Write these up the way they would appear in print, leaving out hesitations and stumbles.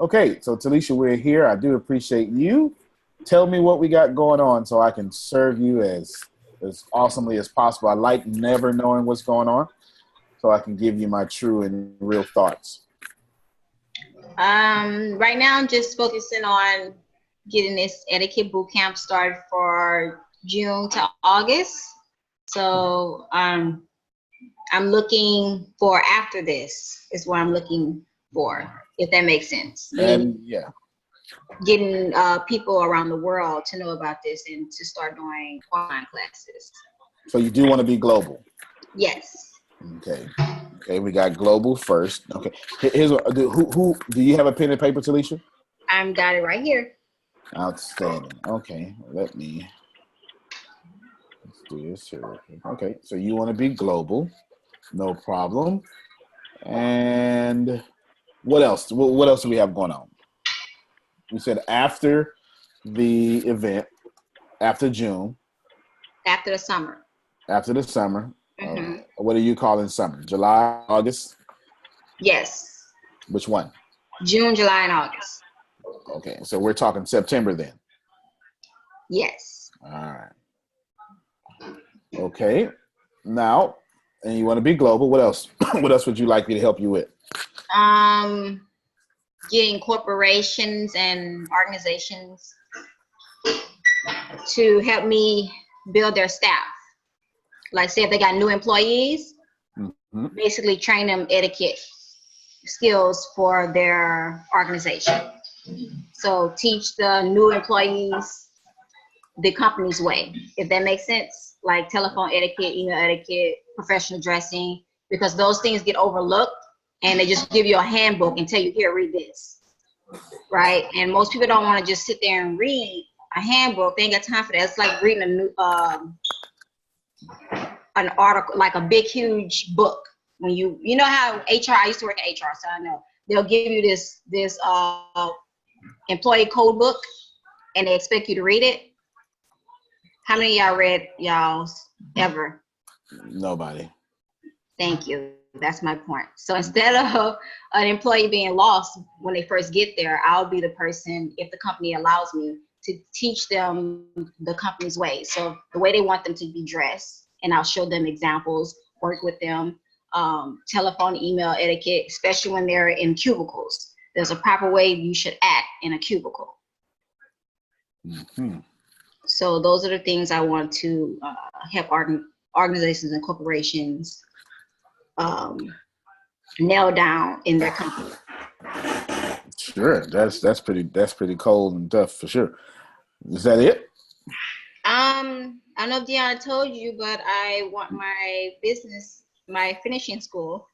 Okay, so Talisha, we're here. I do appreciate you. Tell me what we got going on so I can serve you as awesomely as possible. I like never knowing what's going on, so I can give you my true and real thoughts. Right now I'm just focusing on getting this etiquette boot camp started for June to August. So I'm looking for after this is what I'm looking for, if that makes sense. And yeah, Getting people around the world to know about this and to start doing online classes. so you do want to be global. Yes. Okay. Okay, we got global first. Okay. Here's what, who do you have a pen and paper, Talisha? I'm got it right here. Outstanding. Okay, let's do this here. Okay, so you want to be global, no problem. And what else? What else do we have going on? We said after the event, after June, After the summer. after the summer. Mm-hmm. What are you calling summer? July, August? Yes. Which one? June, July, and August. Okay, so we're talking September then. Yes. All right. Okay. Now, and you want to be global. What else? What else would you like me to help you with? Getting corporations and organizations to help me build their staff. Like say if they got new employees, basically train them etiquette skills for their organization. So teach the new employees the company's way, if that makes sense, like telephone etiquette, email etiquette, professional dressing, because those things get overlooked and they just give you a handbook and tell you, here, read this, right? And most people don't want to just sit there and read a handbook. They ain't got time for that. It's like reading a new an article, like a big, huge book. When you know how HR, I used to work in HR, so I know. They'll give you this employee code book and they expect you to read it. How many of y'all read y'all's ever? Nobody. Thank you. That's my point. So instead of an employee being lost when they first get there, I'll be the person, if the company allows me, to teach them the company's way. So the way they want them to be dressed, and I'll show them examples, work with them, telephone, email etiquette, especially when they're in cubicles. There's a proper way you should act in a cubicle. Mm-hmm. So those are the things I want to help organizations and corporations nail down in their company. Sure, that's pretty cold and tough for sure. Is that it? I don't know if Deanna told you, but I want my business, my finishing school,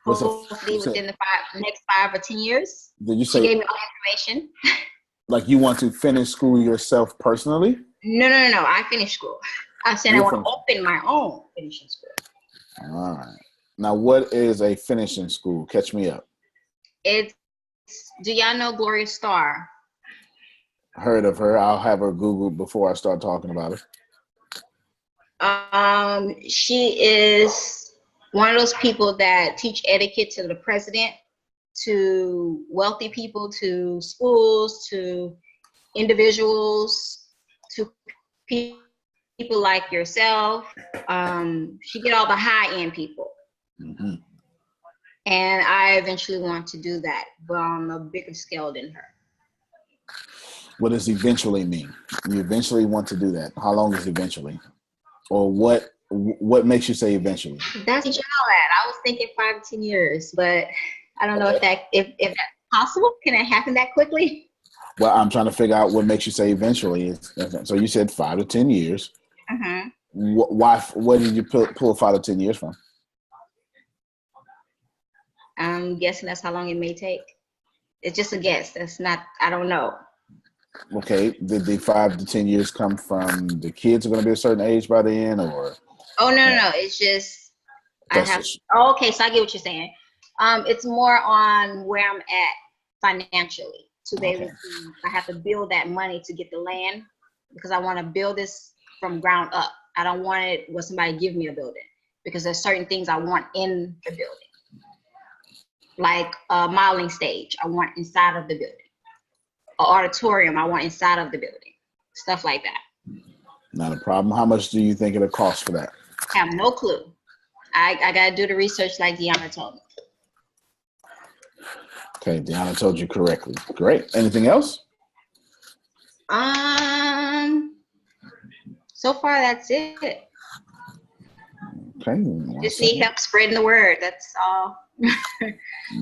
hopefully within the next 5 or 10 years. Did you say? She gave me all the information. Like you want to finish school yourself personally? No. I finished school. I said I want to open my own finishing school. All right. Now, what is a finishing school? Catch me up. Do y'all know Gloria Starr? Heard of her. I'll have her Googled before I start talking about her. She is one of those people that teach etiquette to the president, to wealthy people, to schools, to individuals, to people like yourself. She get all the high-end people. Mm-hmm. And I eventually want to do that, but on a bigger scale than her. What does eventually mean? You eventually want to do that. How long is eventually? Or what makes you say eventually? That's that. I was thinking 5 to 10 years, but I don't know if that's possible. Can it happen that quickly? Well, I'm trying to figure out what makes you say eventually. So you said 5 to 10 years. Mm-hmm. Why? Where did you pull 5 to 10 years from? I'm guessing that's how long it may take. It's just a guess. That's not. I don't know. Okay. Did the 5 to 10 years come from the kids are going to be a certain age by then, or? Oh no. It's just okay, so I get what you're saying. It's more on where I'm at financially to be able to. I have to build that money to get the land because I want to build this from ground up. I don't want it where somebody give me a building because there's certain things I want in the building. like a modeling stage, I want inside of the building. An auditorium, I want inside of the building. Stuff like that. Not a problem. How much do you think it'll cost for that? I have no clue. I got to do the research like Deanna told me. Okay, Deanna told you correctly. Great. Anything else? So far that's it. Okay. Just need help spreading the word. That's all.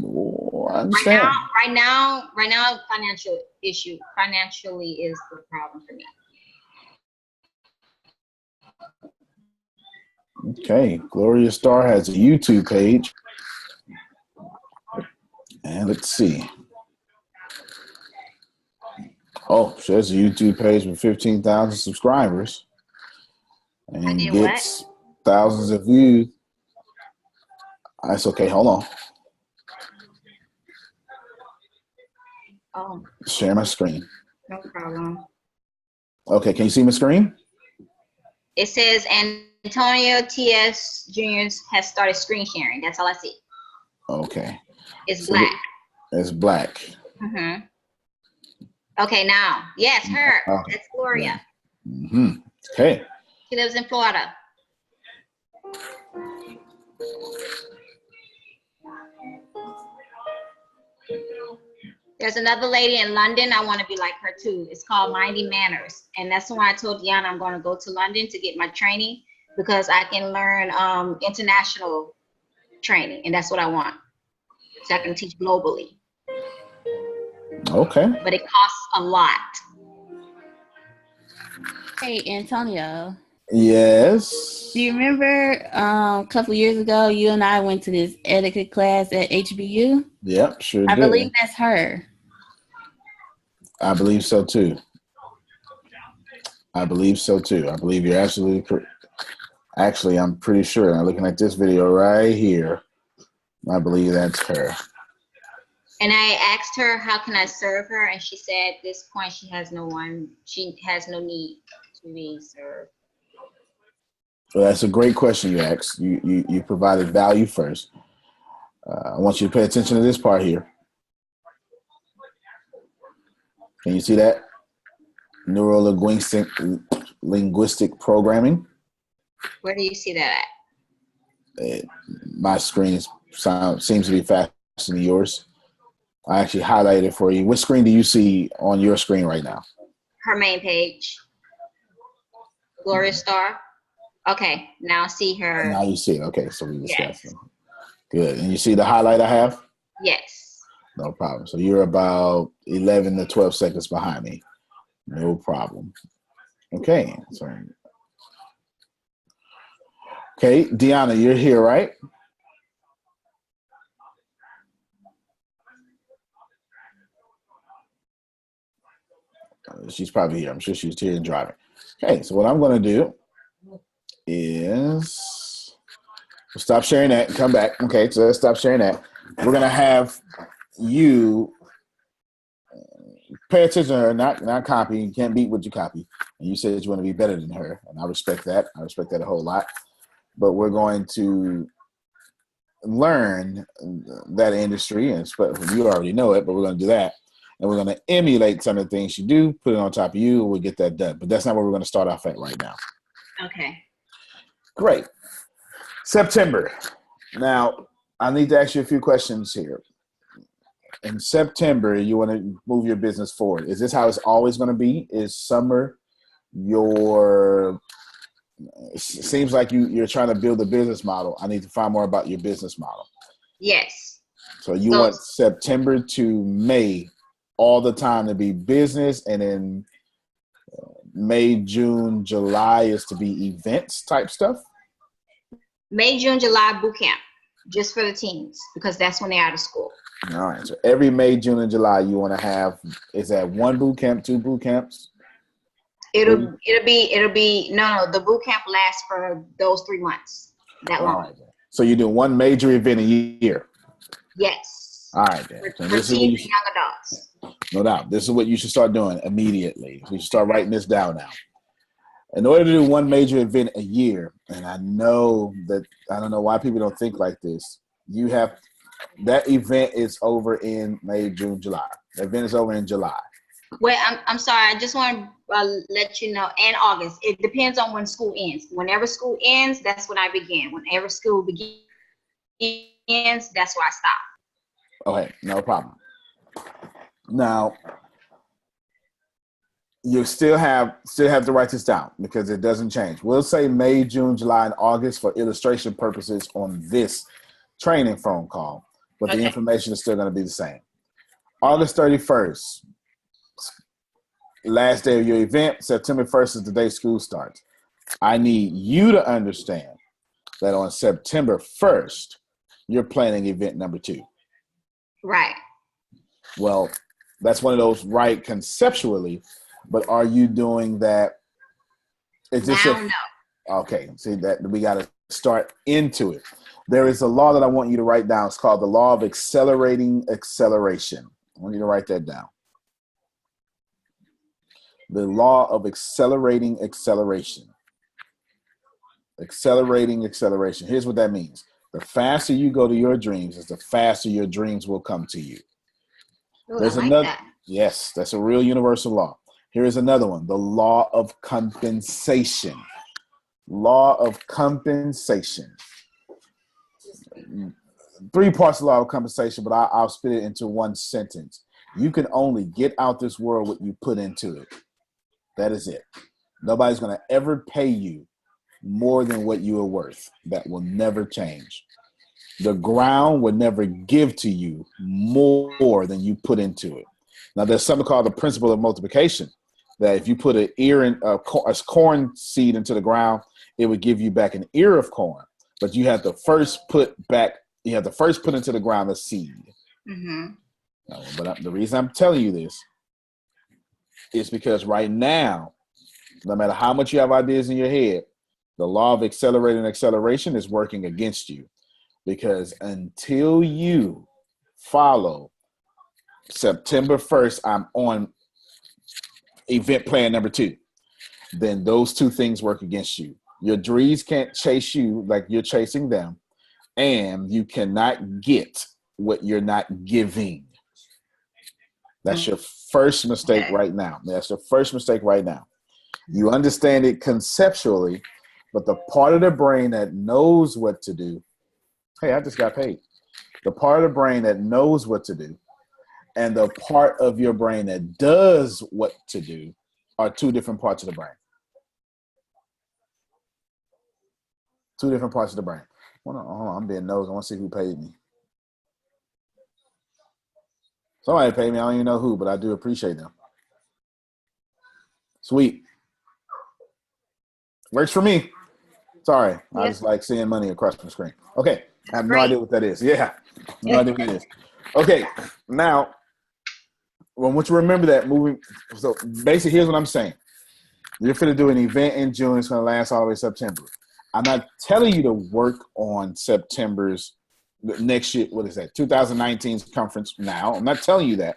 Oh, I understand. Right now, financially is the problem for me. Okay, Gloria Star has a YouTube page. And let's see. Oh, she has a YouTube page with 15,000 subscribers. And gets thousands of views. That's okay, hold on. Oh. Share my screen. No problem. Okay, can you see my screen? It says Antonio T.S. Jr. has started screen sharing. That's all I see. Okay. It's black. It's black. Mm-hmm. Okay, now. Yes, her. Okay. That's Gloria. Mm-hmm. Okay. She lives in Florida. There's another lady in London. I want to be like her too. It's called Minding Manners. And that's why I told Deanna I'm going to go to London to get my training because I can learn international training. And that's what I want. So I can teach globally. Okay. But it costs a lot. Hey, Antonio. Yes. Do you remember a couple years ago, you and I went to this etiquette class at HBU? Yep, sure did. I believe that's her. I believe so too. I believe you're absolutely correct. Actually, I'm pretty sure. I'm looking at this video right here. I believe that's her. And I asked her, how can I serve her? And she said at this point, she has no need to be served. Well, that's a great question you asked. You provided value first. I want you to pay attention to this part here. Can you see that? Neuro-linguistic programming. Where do you see that at? My screen seems to be faster than yours. I actually highlighted it for you. What screen do you see on your screen right now? Her main page. Gloria Star. Okay, now see her. Now you see it. Okay, so we discussed it. Good. And you see the highlight I have? Yes. No problem. So you're about 11 to 12 seconds behind me. No problem. Okay. Sorry. Okay, Deanna, you're here, right? She's probably here. I'm sure she's here and driving. Okay, so what I'm going to do is stop sharing that and come back. Okay, so let's stop sharing that. We're going to have you pay attention to her, not copy. You can't beat what you copy. And you said you want to be better than her, and I respect that. I respect that a whole lot. But we're going to learn that industry, and you already know it, but we're going to do that. And we're going to emulate some of the things you do, put it on top of you, and we'll get that done. But that's not where we're going to start off at right now. Okay. Great. September. Now, I need to ask you a few questions here. In September, you want to move your business forward. Is this how it's always going to be? Is summer it seems like you're trying to build a business model. I need to find more about your business model. Yes. So you want September to May all the time to be business, and then May, June, July is to be events type stuff? May, June, July boot camp, just for the teens, because that's when they're out of school. All right. So every May, June, and July you want to have, is that one boot camp, two boot camps? It'll be no, the boot camp lasts for those 3 months. That long. Right. So you do one major event a year? Yes. All right, then. For teens and young adults. No doubt. This is what you should start doing immediately. We should start writing this down now. In order to do one major event a year, and I don't know why people don't think like this, you have That event is over in May, June, July. The event is over in July. Well, I'm sorry. I just want to let you know. And August. It depends on when school ends. Whenever school ends, that's when I begin. Whenever school begins, that's where I stop. Okay, no problem. Now, you still have to write this down because it doesn't change. We'll say May, June, July, and August for illustration purposes on this training phone call, but the information is still going to be the same. August 31st, last day of your event. September 1st is the day school starts. I need you to understand that on September 1st, you're planning event number 2. Right. Well, that's one of those right conceptually, but are you doing that? Is this no. Okay, see that we got to start into it. There is a law that I want you to write down. It's called the law of accelerating acceleration. I want you to write that down. The law of accelerating acceleration. Accelerating acceleration. Here's what that means. The faster you go to your dreams, is the faster your dreams will come to you. Ooh, There's like another. that. Yes, that's a real universal law. Here is another one. The law of compensation. Law of compensation. 3 parts of the law of compensation, but I'll split it into one sentence. You can only get out this world what you put into it. That is it. Nobody's going to ever pay you more than what you are worth. That will never change. The ground will never give to you more than you put into it. Now, there's something called the principle of multiplication, that if you put a corn seed into the ground, it would give you back an ear of corn. But you have to first put into the ground a seed. Mm-hmm. But the reason I'm telling you this is because right now, no matter how much you have ideas in your head, the law of accelerating acceleration is working against you. Because until you follow September 1st, I'm on event plan number 2, then those 2 things work against you. Your dreams can't chase you like you're chasing them, and you cannot get what you're not giving. That's your first mistake right now. That's your first mistake right now. You understand it conceptually, but the part of the brain that knows what to do, hey, I just got paid. The part of the brain that knows what to do and the part of your brain that does what to do are 2 different parts of the brain. 2 different parts of the brain. Hold on, I'm being nosy. I want to see who paid me. Somebody paid me. I don't even know who, but I do appreciate them. Sweet. Works for me. Sorry. Yep. I just like seeing money across my screen. Okay. I have no idea what that is. Yeah. No idea what that is. Okay. Now, I want you to remember that moving. So basically, here's what I'm saying. You're going to do an event in June. It's going to last all the way to September. I'm not telling you to work on September's next year. What is that? 2019's conference now. I'm not telling you that.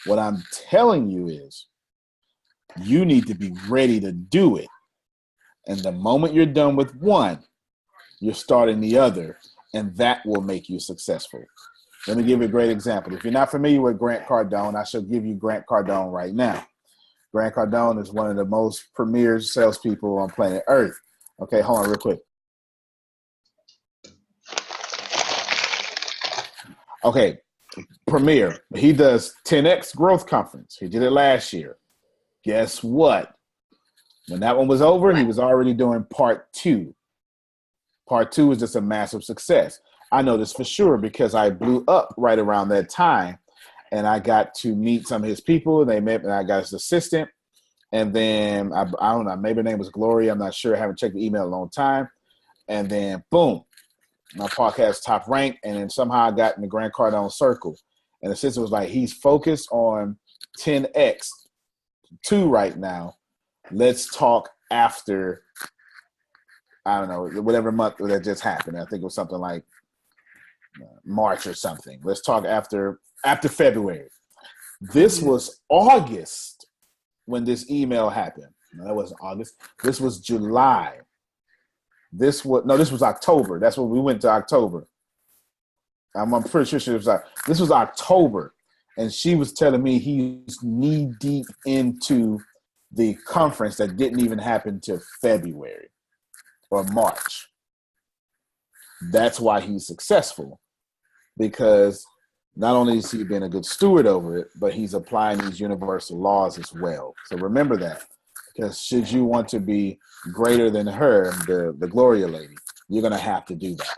What I'm telling you is you need to be ready to do it. And the moment you're done with one, you're starting the other, and that will make you successful. Let me give you a great example. If you're not familiar with Grant Cardone, I shall give you Grant Cardone right now. Grant Cardone is one of the most premier salespeople on planet Earth. Okay, hold on real quick. Okay, premier. He does 10X Growth Conference. He did it last year. Guess what? When that one was over, he was already doing part 2. Part 2 is just a massive success. I know this for sure because I blew up right around that time, and I got to meet some of his people. They met, and I got his assistant. And then, I don't know, maybe her name was Gloria. I'm not sure. I haven't checked the email in a long time. And then, boom, my podcast top ranked. And then somehow I got in the Grant Cardone circle. And the assistant was like, he's focused on 10X 2 right now. Let's talk after, I don't know, whatever month that just happened. I think it was something like March or something. Let's talk after February. This was August when this email happened. No, that wasn't August. This was July. This was October. That's when we went to October. I'm pretty sure she was like, this was October, and she was telling me he's knee deep into the conference that didn't even happen till February or March. That's why he's successful, because not only is he being a good steward over it, but he's applying these universal laws as well. So remember that, because should you want to be greater than her, the Gloria lady, you're going to have to do that.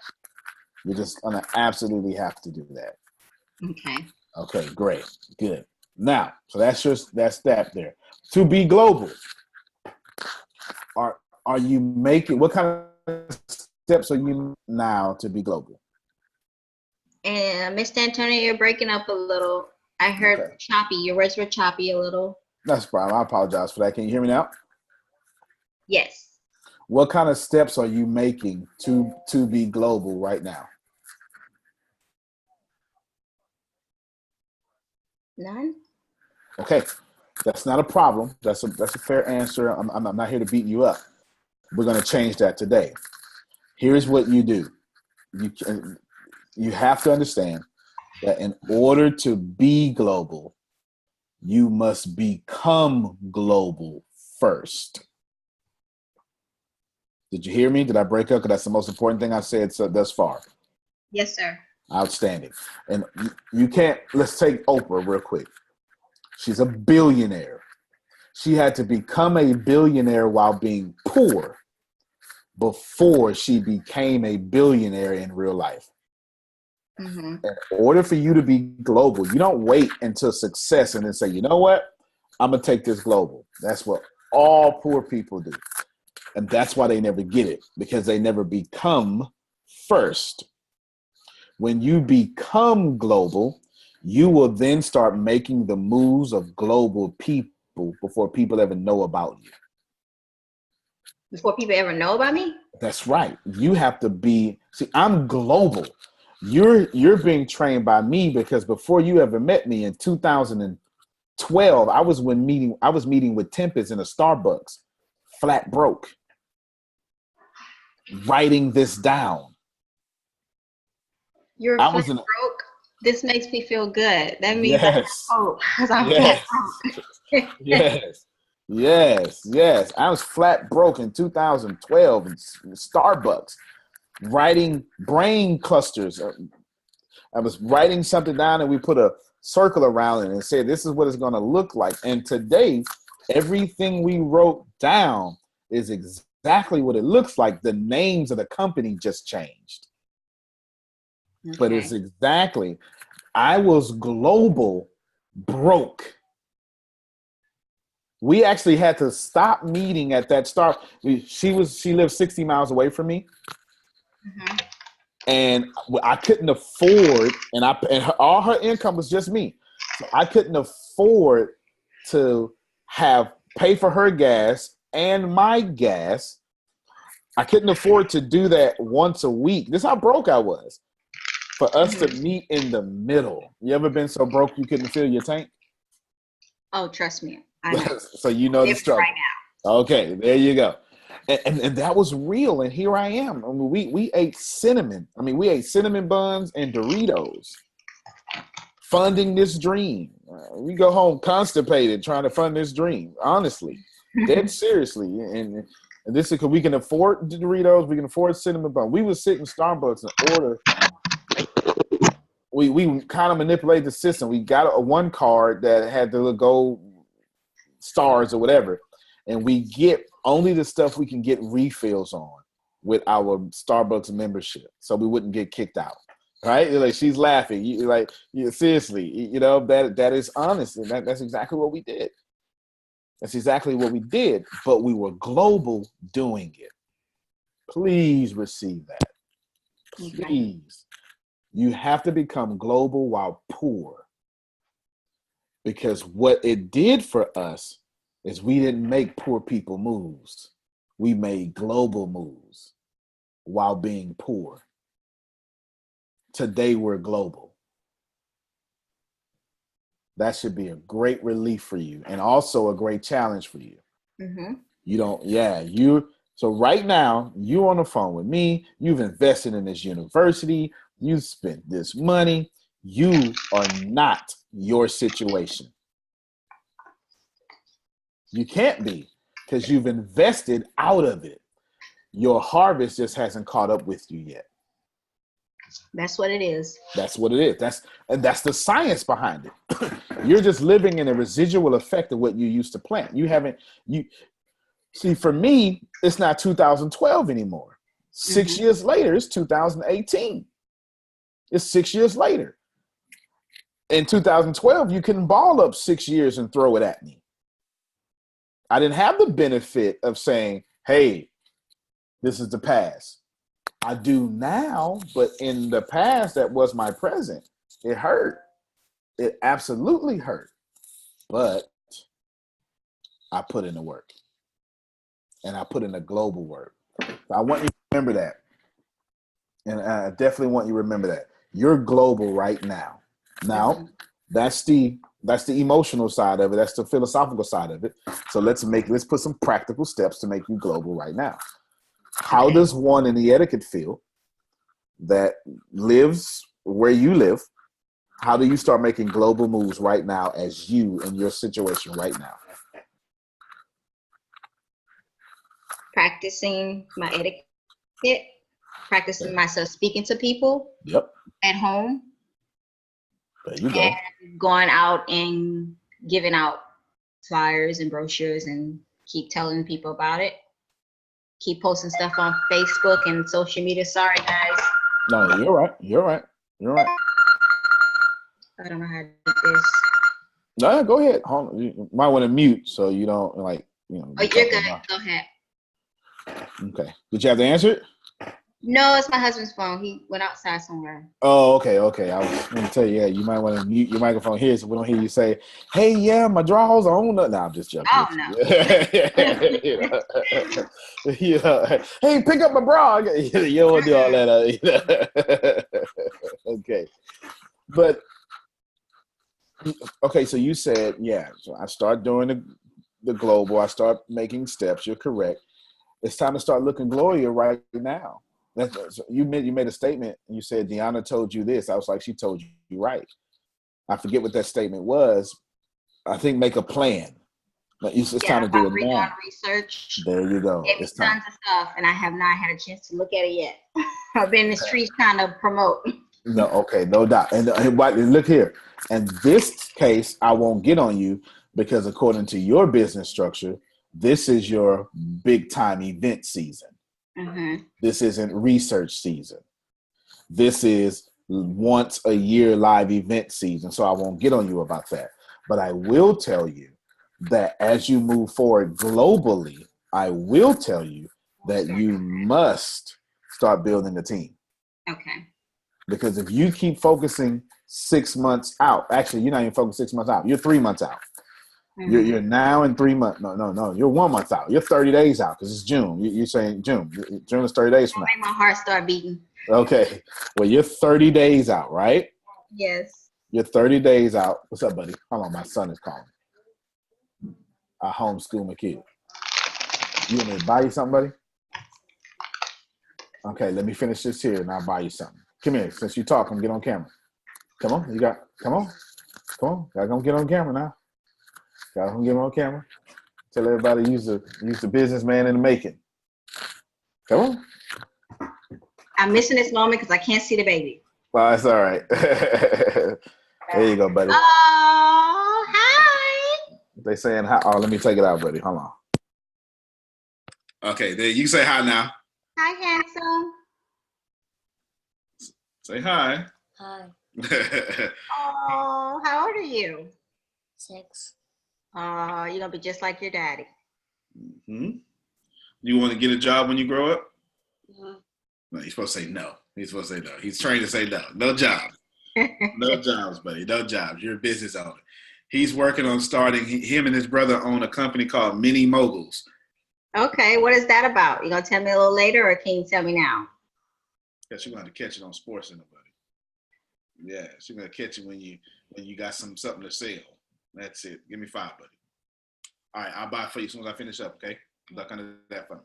You're just going to absolutely have to do that. Okay. Okay, great. Good. Now, so that's that there. To be global, are you making, what kind of steps are you now to be global? And Mr. Antonio, you're breaking up a little. I heard choppy. Your words were choppy a little. That's a problem. I apologize for that. Can you hear me now? Yes. What kind of steps are you making to be global right now? None. Okay, that's not a problem. That's a fair answer. I'm not here to beat you up. We're going to change that today. Here's what you do. You have to understand that in order to be global, you must become global first. Did you hear me? Did I break up? Because that's the most important thing I've said thus far. Yes, sir. Outstanding. And you can't, let's take Oprah real quick. She's a billionaire. She had to become a billionaire while being poor before she became a billionaire in real life. Mm-hmm. In order for you to be global, you don't wait until success and then say, you know what? I'm going to take this global. That's what all poor people do. And that's why they never get it, because they never become first. When you become global, you will then start making the moves of global people before people ever know about you. Before people ever know about me? That's right. You have to be, see, I'm global. You're being trained by me, because before you ever met me in 2012, I was meeting with Tempest in a Starbucks, flat broke, writing this down. You're flat broke? This makes me feel good. That means I have hope, because I'm flat broke. Yes. I was flat broke in 2012 in Starbucks, writing brain clusters. I was writing something down, and we put a circle around it and said, this is what it's going to look like. And today, everything we wrote down is exactly what it looks like. The names of the company just changed. Okay. But it's exactly, I was global broke. We actually had to stop meeting at that start. She lived 60 miles away from me. Mm-hmm. And I couldn't afford, all her income was just me. So I couldn't afford to pay for her gas and my gas. I couldn't afford to do that once a week. This is how broke I was. For us to meet in the middle. You ever been so broke you couldn't fill your tank? Oh, trust me. I know. So you know the struggle. Right now. Okay, there you go. And that was real, and here I am. I mean, we ate cinnamon. We ate cinnamon buns and Doritos, funding this dream. We go home constipated trying to fund this dream. Honestly, dead seriously. And this is because we can afford Doritos, we can afford cinnamon buns. We would sit in Starbucks and order. We kind of manipulate the system. We got a one card that had the little gold stars or whatever, and we get only the stuff we can get refills on with our Starbucks membership, so we wouldn't get kicked out. Right? You're like, she's laughing. Seriously, that is honest, and that's exactly what we did. That's exactly what we did, but we were global doing it. Please receive that. Please. Okay. You have to become global while poor, because what it did for us is we didn't make poor people moves. We made global moves while being poor. Today we're global. That should be a great relief for you, and also a great challenge for you. Mm-hmm. So right now, you're on the phone with me. You've invested in this university. You spent this money. You are not your situation. You can't be because you've invested out of it. Your harvest just hasn't caught up with you yet. That's what it is. That's what it is. That's the science behind it. You're just living in a residual effect of what you used to plant. You see, for me, it's not 2012 anymore. 6 years later, it's 2018. It's 6 years later. In 2012, you couldn't ball up 6 years and throw it at me. I didn't have the benefit of saying, hey, this is the past. I do now, but in the past, that was my present. It hurt. It absolutely hurt. But I put in the work. And I put in the global work. So I want you to remember that. And I definitely want you to remember that. You're global right now. Now, that's the emotional side of it. That's the philosophical side of it. So let's put some practical steps to make you global right now. How does one in the etiquette field that lives where you live, how do you start making global moves right now as you in your situation right now? Practicing my etiquette, practicing myself speaking to people at home. There you go. And going out and giving out flyers and brochures and keep telling people about it. Keep posting stuff on Facebook and social media. Sorry, guys. No, you're right. You're right. I don't know how to do this. No, go ahead. Hold on. You might want to mute so you don't Oh, you're good. Go ahead. Okay. Did you have to answer it? No, it's my husband's phone. He went outside somewhere. Oh, okay. I was going to tell you, you might want to mute your microphone here so we don't hear you say, hey, yeah, my drawers are on. No, I'm just joking. Oh, no. Hey, pick up my bra. You don't want to do all that. Okay. But, okay, so you said, so I start doing the global. I start making steps. You're correct. It's time to start looking Gloria right now. You made a statement and you said Deanna told you this. I was like, she told you right. I forget what that statement was. I think make a plan. It's time to do it now. Research. There you go. It's tons of stuff, and I have not had a chance to look at it yet. I've been in the streets trying to promote. No, okay, no doubt. And look here. In this case, I won't get on you because according to your business structure, this is your big time event season. This isn't research season. This is once a year live event season. So I won't get on you about that. But I will tell you that as you move forward globally, I will tell you that you must start building a team. Okay. Because if you keep focusing 6 months out, actually, you're not even focused 6 months out. You're 3 months out. You're now in 3 months. No. You're 1 month out. You're 30 days out because it's June. You're saying June. June is 30 days from now. Make my heart start beating. Okay. Well, you're 30 days out, right? Yes. You're 30 days out. What's up, buddy? Hold on. My son is calling. I homeschool my kid. You want me to buy you something, buddy? Okay, let me finish this here and I'll buy you something. Come here. Since you talk, I'm get on camera. Come on. Come on. Gotta come get on camera now. Gotta come get on camera. Tell everybody use the businessman in the making. Come on. I'm missing this moment because I can't see the baby. Well, that's all right. There you go, buddy. Oh, hi. They saying hi. Oh, let me take it out, buddy. Hold on. Okay, there you say hi now. Hi, handsome. Say hi. Hi. Oh, how old are you? 6. You're gonna be just like your daddy. You want to get a job when you grow up? Mm-hmm. No, he's supposed to say no. He's trained to say no. No jobs. No jobs, buddy. No jobs. You're a business owner. He's working on starting. Him and his brother own a company called Mini Moguls. Okay, what is that about? You gonna tell me a little later, or can you tell me now? Yeah, she's gonna catch it on Sports Center, buddy. Yeah, she's gonna catch it when you got something to sell. That's it. Give me 5, buddy. All right, I'll buy it for you as soon as I finish up. Okay, duck under that for me.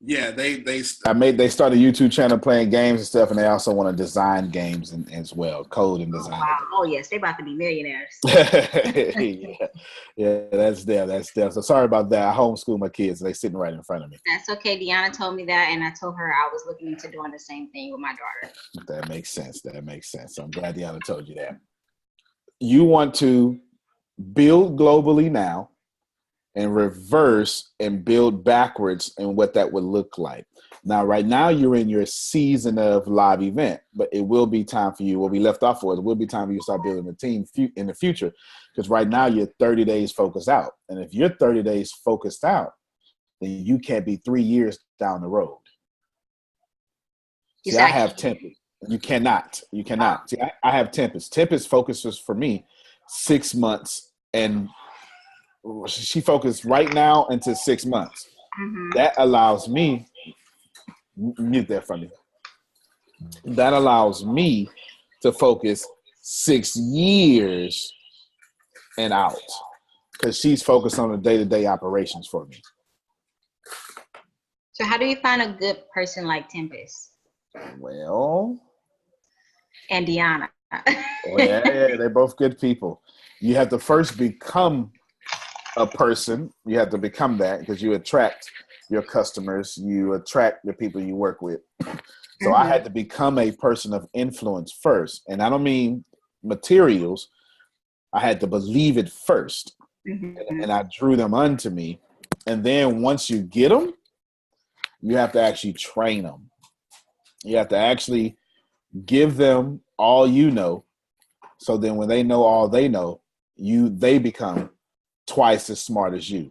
Yeah, they started a YouTube channel playing games and stuff, and they also want to design games and as well, code and Oh, design. wow. Oh, yes. They about to be millionaires. yeah, that's them. So sorry about that. I homeschool my kids. They sitting right in front of me. That's okay. Deanna told me that, and I told her I was looking into doing the same thing with my daughter. That makes sense. So I'm glad Deanna told you that. You want to build globally now and reverse and build backwards and what that would look like. Now, right now, you're in your season of live event, but it will be time for you. What we left off for, it will be time for you to start building a team in the future. Because right now, you're 30 days focused out. And if you're 30 days focused out, then you can't be 3 years down the road. See, I have Tempest. You cannot. See, I have Tempest. Tempest focuses for me 6 months, and she focused right now into 6 months. Mm-hmm. That allows me, mute that from me. That allows me to focus 6 years and out, because she's focused on the day-to-day operations for me. So how do you find a good person like Tempest Well, and Deanna? yeah, they're both good people. You have to first become a person. You have to become that, because you attract your customers, you attract the people you work with. So I had to become a person of influence first. And I don't mean materials. I had to believe it first. And I drew them unto me. And then once you get them, you have to actually train them. You have to actually give them all you know. So then when they know all they know, they become twice as smart as you.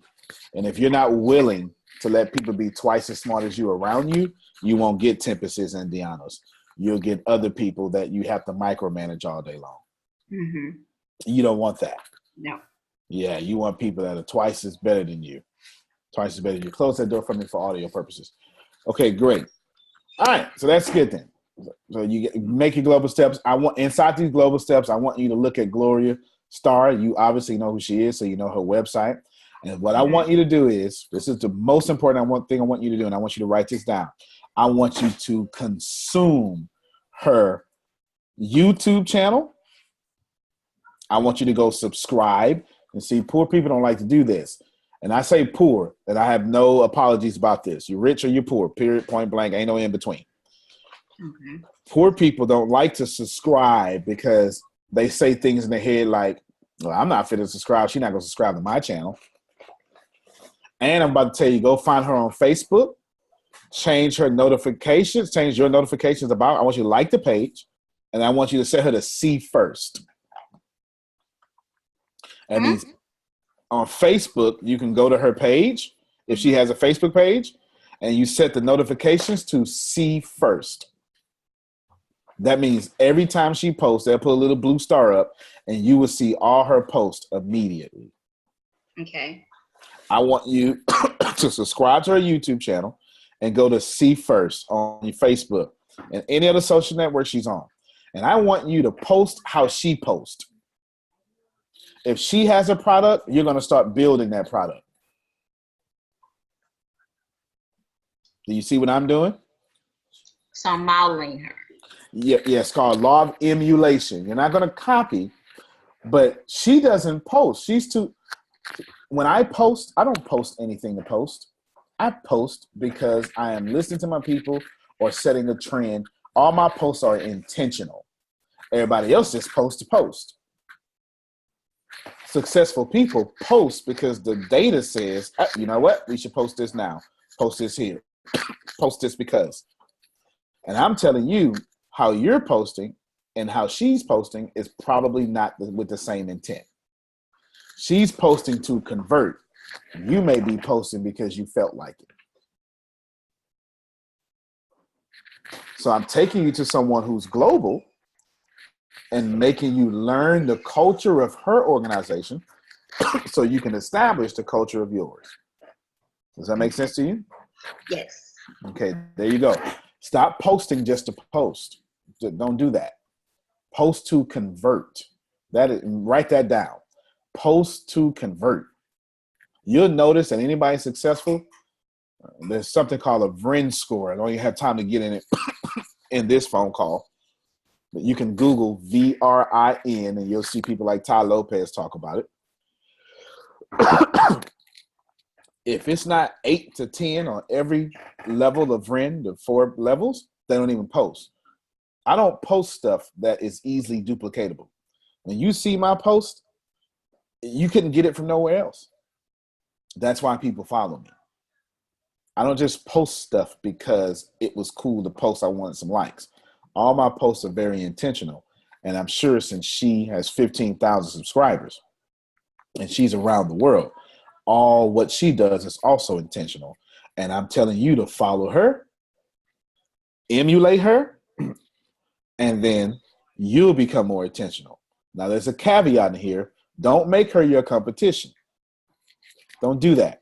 And if you're not willing to let people be twice as smart as you around you, you won't get Tempests and Deannas. You'll get other people that you have to micromanage all day long. Mm-hmm. You don't want that. No. Yeah, you want people that are twice as better than you. Twice as better than you. Close that door for me for audio purposes. Okay, great. All right, so that's good then. So you make your global steps. Inside these global steps, I want you to look at Gloria Starr. You obviously know who she is, so you know her website. And what I want you to do is, this is the most important thing I want you to do, and I want you to write this down. I want you to consume her YouTube channel. I want you to go subscribe. And see, poor people don't like to do this. And I say poor, and I have no apologies about this. You're rich or you're poor, period, point blank. Ain't no in between. Okay. Poor people don't like to subscribe because they say things in their head like, well, I'm not fit to subscribe. She's not going to subscribe to my channel. And I'm about to tell you, go find her on Facebook, change your notifications about. I want you to like the page, and I want you to set her to see first. That means on Facebook, you can go to her page, if she has a Facebook page, and you set the notifications to see first. That means every time she posts, they'll put a little blue star up, and you will see all her posts immediately. Okay. I want you to subscribe to her YouTube channel and go to see first on your Facebook and any other social network she's on. And I want you to post how she posts. If she has a product, you're going to start building that product. Do you see what I'm doing? So I'm modeling her. Yeah, it's called law of emulation. You're not going to copy, but she doesn't post. When I post, I don't post anything to post. I post because I am listening to my people or setting a trend. All my posts are intentional. Everybody else just posts to post. Successful people post because the data says, you know what? We should post this now. Post this here. Post this because. And I'm telling you, how you're posting and how she's posting is probably not with the same intent. She's posting to convert. You may be posting because you felt like it. So I'm taking you to someone who's global and making you learn the culture of her organization so you can establish the culture of yours. Does that make sense to you? Yes. Okay, there you go. Stop posting just to post. Don't do that. Post to convert. Write that down. Post to convert. You'll notice that anybody successful, There's something called a VRIN score. I don't even have time to get in it in this phone call. But you can Google VRIN and you'll see people like Ty Lopez talk about it. If it's not 8 to 10 on every level of VRIN, the 4 levels, they don't even post. I don't post stuff that is easily duplicatable. When you see my post, you couldn't get it from nowhere else. That's why people follow me. I don't just post stuff because it was cool to post. I wanted some likes. All my posts are very intentional. And I'm sure since she has 15,000 subscribers and she's around the world, all what she does is also intentional. And I'm telling you to follow her, emulate her, and then you'll become more intentional. Now, there's a caveat in here. Don't make her your competition. Don't do that.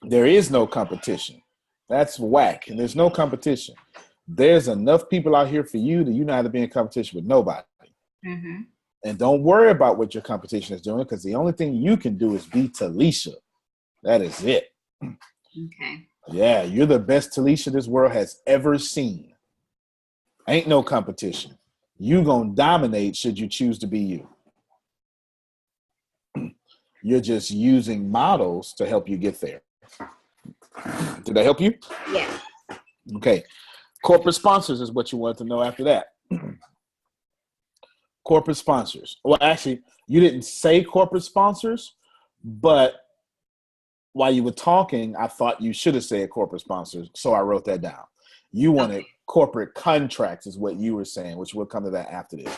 There is no competition. That's whack. And there's no competition. There's enough people out here for you that you don't have to be in competition with nobody. Mm-hmm. And don't worry about what your competition is doing, because the only thing you can do is be Talisha. That is it. Okay. Yeah, you're the best Talisha this world has ever seen. Ain't no competition. You gonna dominate should you choose to be you. You're just using models to help you get there. Did that help you? Yeah. Okay. Corporate sponsors is what you wanted to know after that. Corporate sponsors. Well, actually, you didn't say corporate sponsors, but while you were talking, I thought you should have said corporate sponsors, so I wrote that down. You wanted corporate contracts is what you were saying, which we'll come to that after this.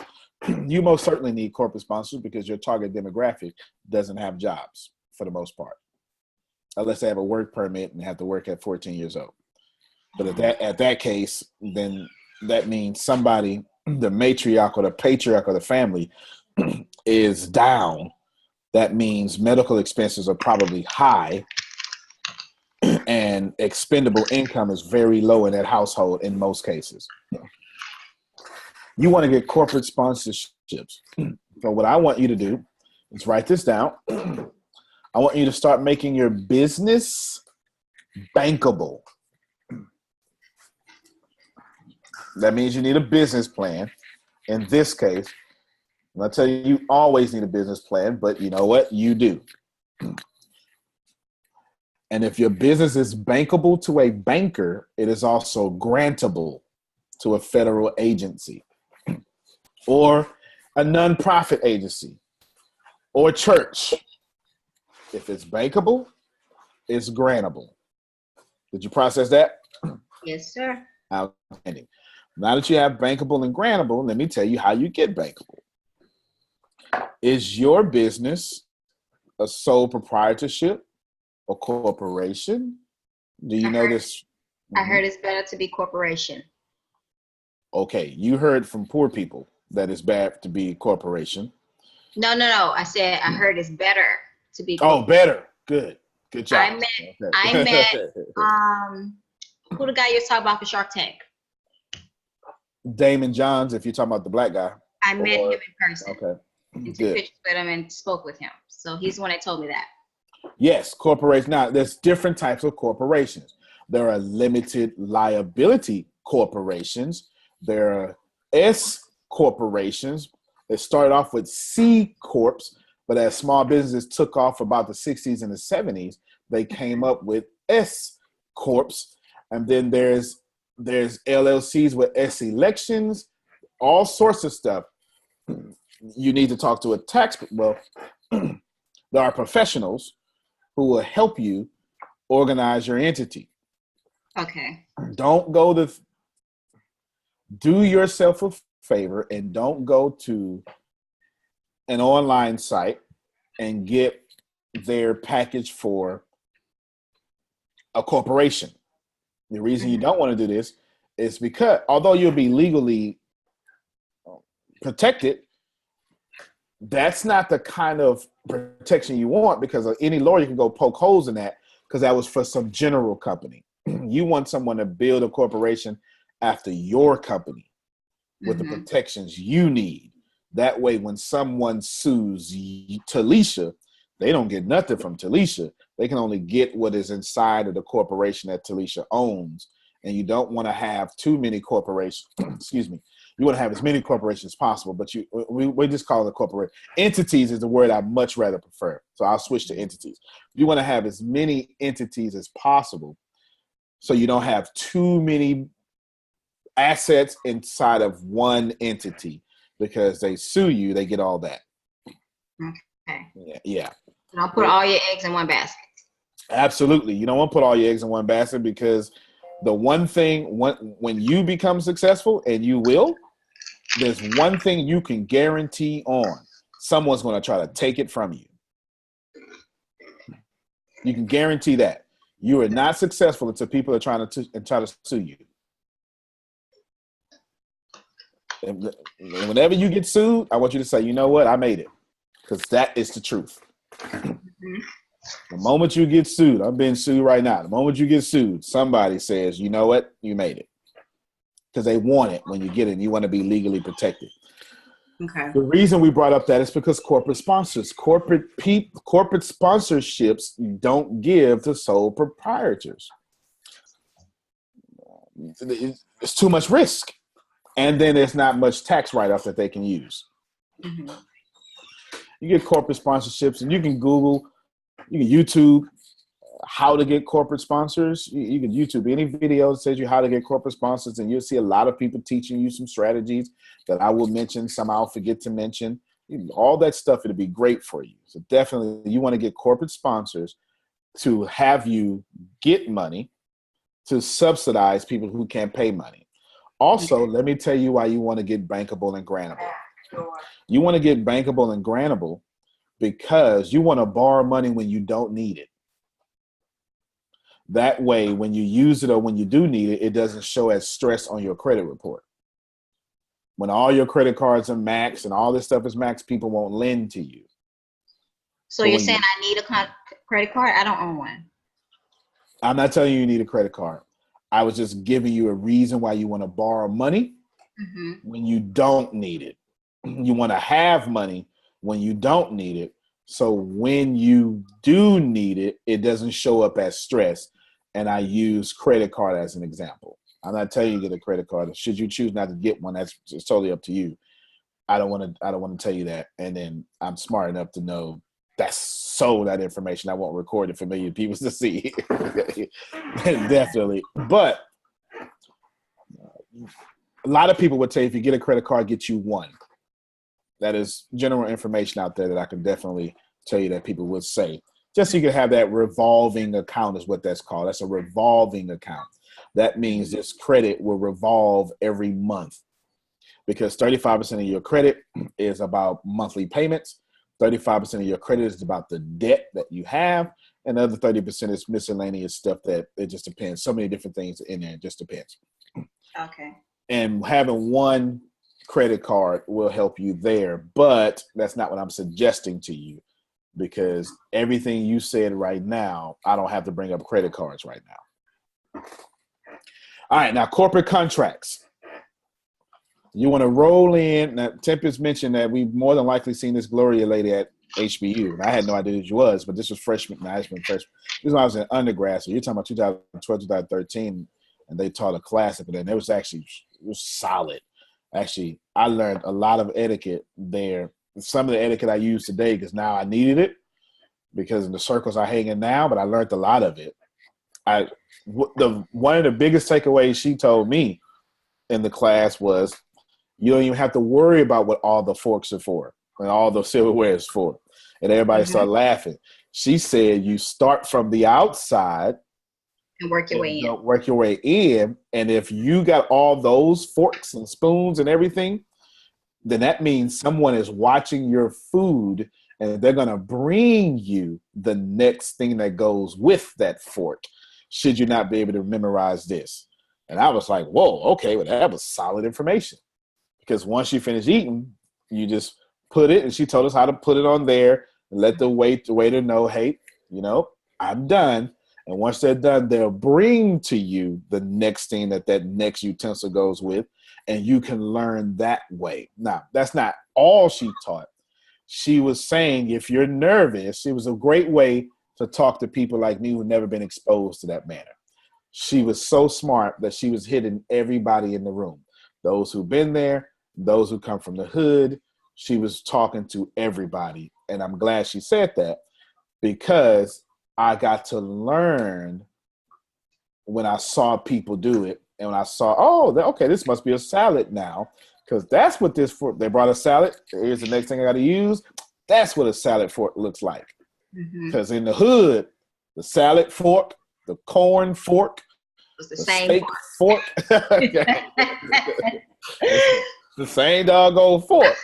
You most certainly need corporate sponsors because your target demographic doesn't have jobs for the most part, unless they have a work permit and have to work at 14 years old. But at that case, then that means somebody, the matriarch or the patriarch of the family is down. That means medical expenses are probably high and expendable income is very low in that household in most cases. You want to get corporate sponsorships. So what I want you to do is write this down. I want you to start making your business bankable. That means you need a business plan. In this case, I'll tell you, you always need a business plan, but you know what? You do. And if your business is bankable to a banker, it is also grantable to a federal agency or a nonprofit agency or church. If it's bankable, it's grantable. Did you process that? Yes, sir. Outstanding. Now that you have bankable and grantable, let me tell you how you get bankable. Is your business a sole proprietorship, a corporation? Do you know this? I heard it's better to be corporation. Okay, you heard from poor people that it's bad to be a corporation. No. I said I heard it's better to be. Oh, better. Good job. I met who the guy you was talking about for Shark Tank? Damon Johns, if you're talking about the black guy. I met him in person. Okay. And took Good. pictures with him and spoke with him. So he's the one that told me that. Yes, corporation. Now, there's different types of corporations. There are limited liability corporations. There are S corporations. They started off with C corps, but as small businesses took off about the 60s and the 70s, they came up with S corps. And then there's LLCs with S elections, all sorts of stuff. You need to talk to a tax. Well, there are professionals who will help you organize your entity. Okay. Do yourself a favor and don't go to an online site and get their package for a corporation. The reason you don't want to do this is because although you'll be legally protected, that's not the kind of protection you want, because any lawyer can go poke holes in that, because that was for some general company. You want someone to build a corporation after your company with the protections you need. That way, when someone sues Talisha, They don't get nothing from Talisha. They can only get what is inside of the corporation that Talisha owns. And you don't want to have too many corporations. Excuse me. You want to have as many corporations as possible, but we just call it a corporation. Entities is the word I much rather prefer. So I'll switch to entities. You want to have as many entities as possible so you don't have too many assets inside of one entity, because they sue you, they get all that. Okay. Yeah. Don't put all your eggs in one basket. Absolutely. You don't want to put all your eggs in one basket, because the one thing, when you become successful, and you will, there's one thing you can guarantee on. Someone's going to try to take it from you. You can guarantee that. You are not successful until people are trying to sue you. And whenever you get sued, I want you to say, you know what, I made it. Because that is the truth. Mm-hmm. The moment you get sued, I'm being sued right now. The moment you get sued, somebody says, you know what, you made it. Because they want it when you get it, and you want to be legally protected. Okay. The reason we brought up that is because corporate sponsorships don't give to sole proprietors. It's too much risk. And then there's not much tax write-off that they can use. Mm-hmm. You get corporate sponsorships, and you can Google, you can YouTube how to get corporate sponsors. You can YouTube any video that says you how to get corporate sponsors, and you'll see a lot of people teaching you some strategies that I will mention, some I'll forget to mention. All that stuff, it'll be great for you. So definitely you want to get corporate sponsors to have you get money to subsidize people who can't pay money. Also, let me tell you why you want to get bankable and grantable. You want to get bankable and grantable because you want to borrow money when you don't need it. That way, when you use it or when you do need it, it doesn't show as stress on your credit report. When all your credit cards are maxed and all this stuff is maxed, people won't lend to you. So you're saying I need a credit card? I don't own one. I'm not telling you need a credit card. I was just giving you a reason why you want to borrow money when you don't need it. You want to have money when you don't need it. So when you do need it, it doesn't show up as stress. And I use credit card as an example. I'm not telling you to get a credit card. Should you choose not to get one, it's totally up to you. I don't want to tell you that. And then I'm smart enough to know that's that information I won't record it for a million people to see. Definitely. But a lot of people would say if you get a credit card, get you one. That is general information out there that I can definitely tell you that people would say. Just so you can have that revolving account is what that's called. That's a revolving account. That means this credit will revolve every month, because 35% of your credit is about monthly payments. 35% of your credit is about the debt that you have. And the other 30% is miscellaneous stuff that it just depends. So many different things in there. It just depends. Okay. And having one credit card will help you there, but that's not what I'm suggesting to you, because everything you said right now, I don't have to bring up credit cards right now. All right, now corporate contracts. You want to roll in. Now, Tempest mentioned that we've more than likely seen this Gloria lady at HBU. And I had no idea who she was, but this was freshman. No, it's been freshman. This was when I was in undergrad. So you're talking about 2012, 2013, and they taught a class up there. And it was solid. Actually, I learned a lot of etiquette there. Some of the etiquette I use today because now I needed it because in the circles I hang in now, but I learned a lot of it. One of the biggest takeaways she told me in the class was, you don't even have to worry about what all the forks are for and all the silverware is for. And everybody started laughing. She said, you start from the outside and work your way in. Work your way in. And if you got all those forks and spoons and everything, then that means someone is watching your food and they're going to bring you the next thing that goes with that fork, should you not be able to memorize this. And I was like, whoa, okay, well, that was solid information. Because once you finish eating, you just put it, and she told us how to put it on there and let the waiter know, hey, I'm done. And once they're done, they'll bring to you the next thing that next utensil goes with, and you can learn that way. Now, that's not all she taught, she was saying, if you're nervous, it was a great way to talk to people like me who've never been exposed to that manner. She was so smart that she was hitting everybody in the room. Those who've been there, those who come from the hood, she was talking to everybody. And I'm glad she said that, because I got to learn when I saw people do it. And when I saw, okay, this must be a salad now. Because that's what this fork, they brought a salad. Here's the next thing I got to use. That's what a salad fork looks like. Because in the hood, the salad fork, the corn fork, It's the the same steak fork, the same doggone fork.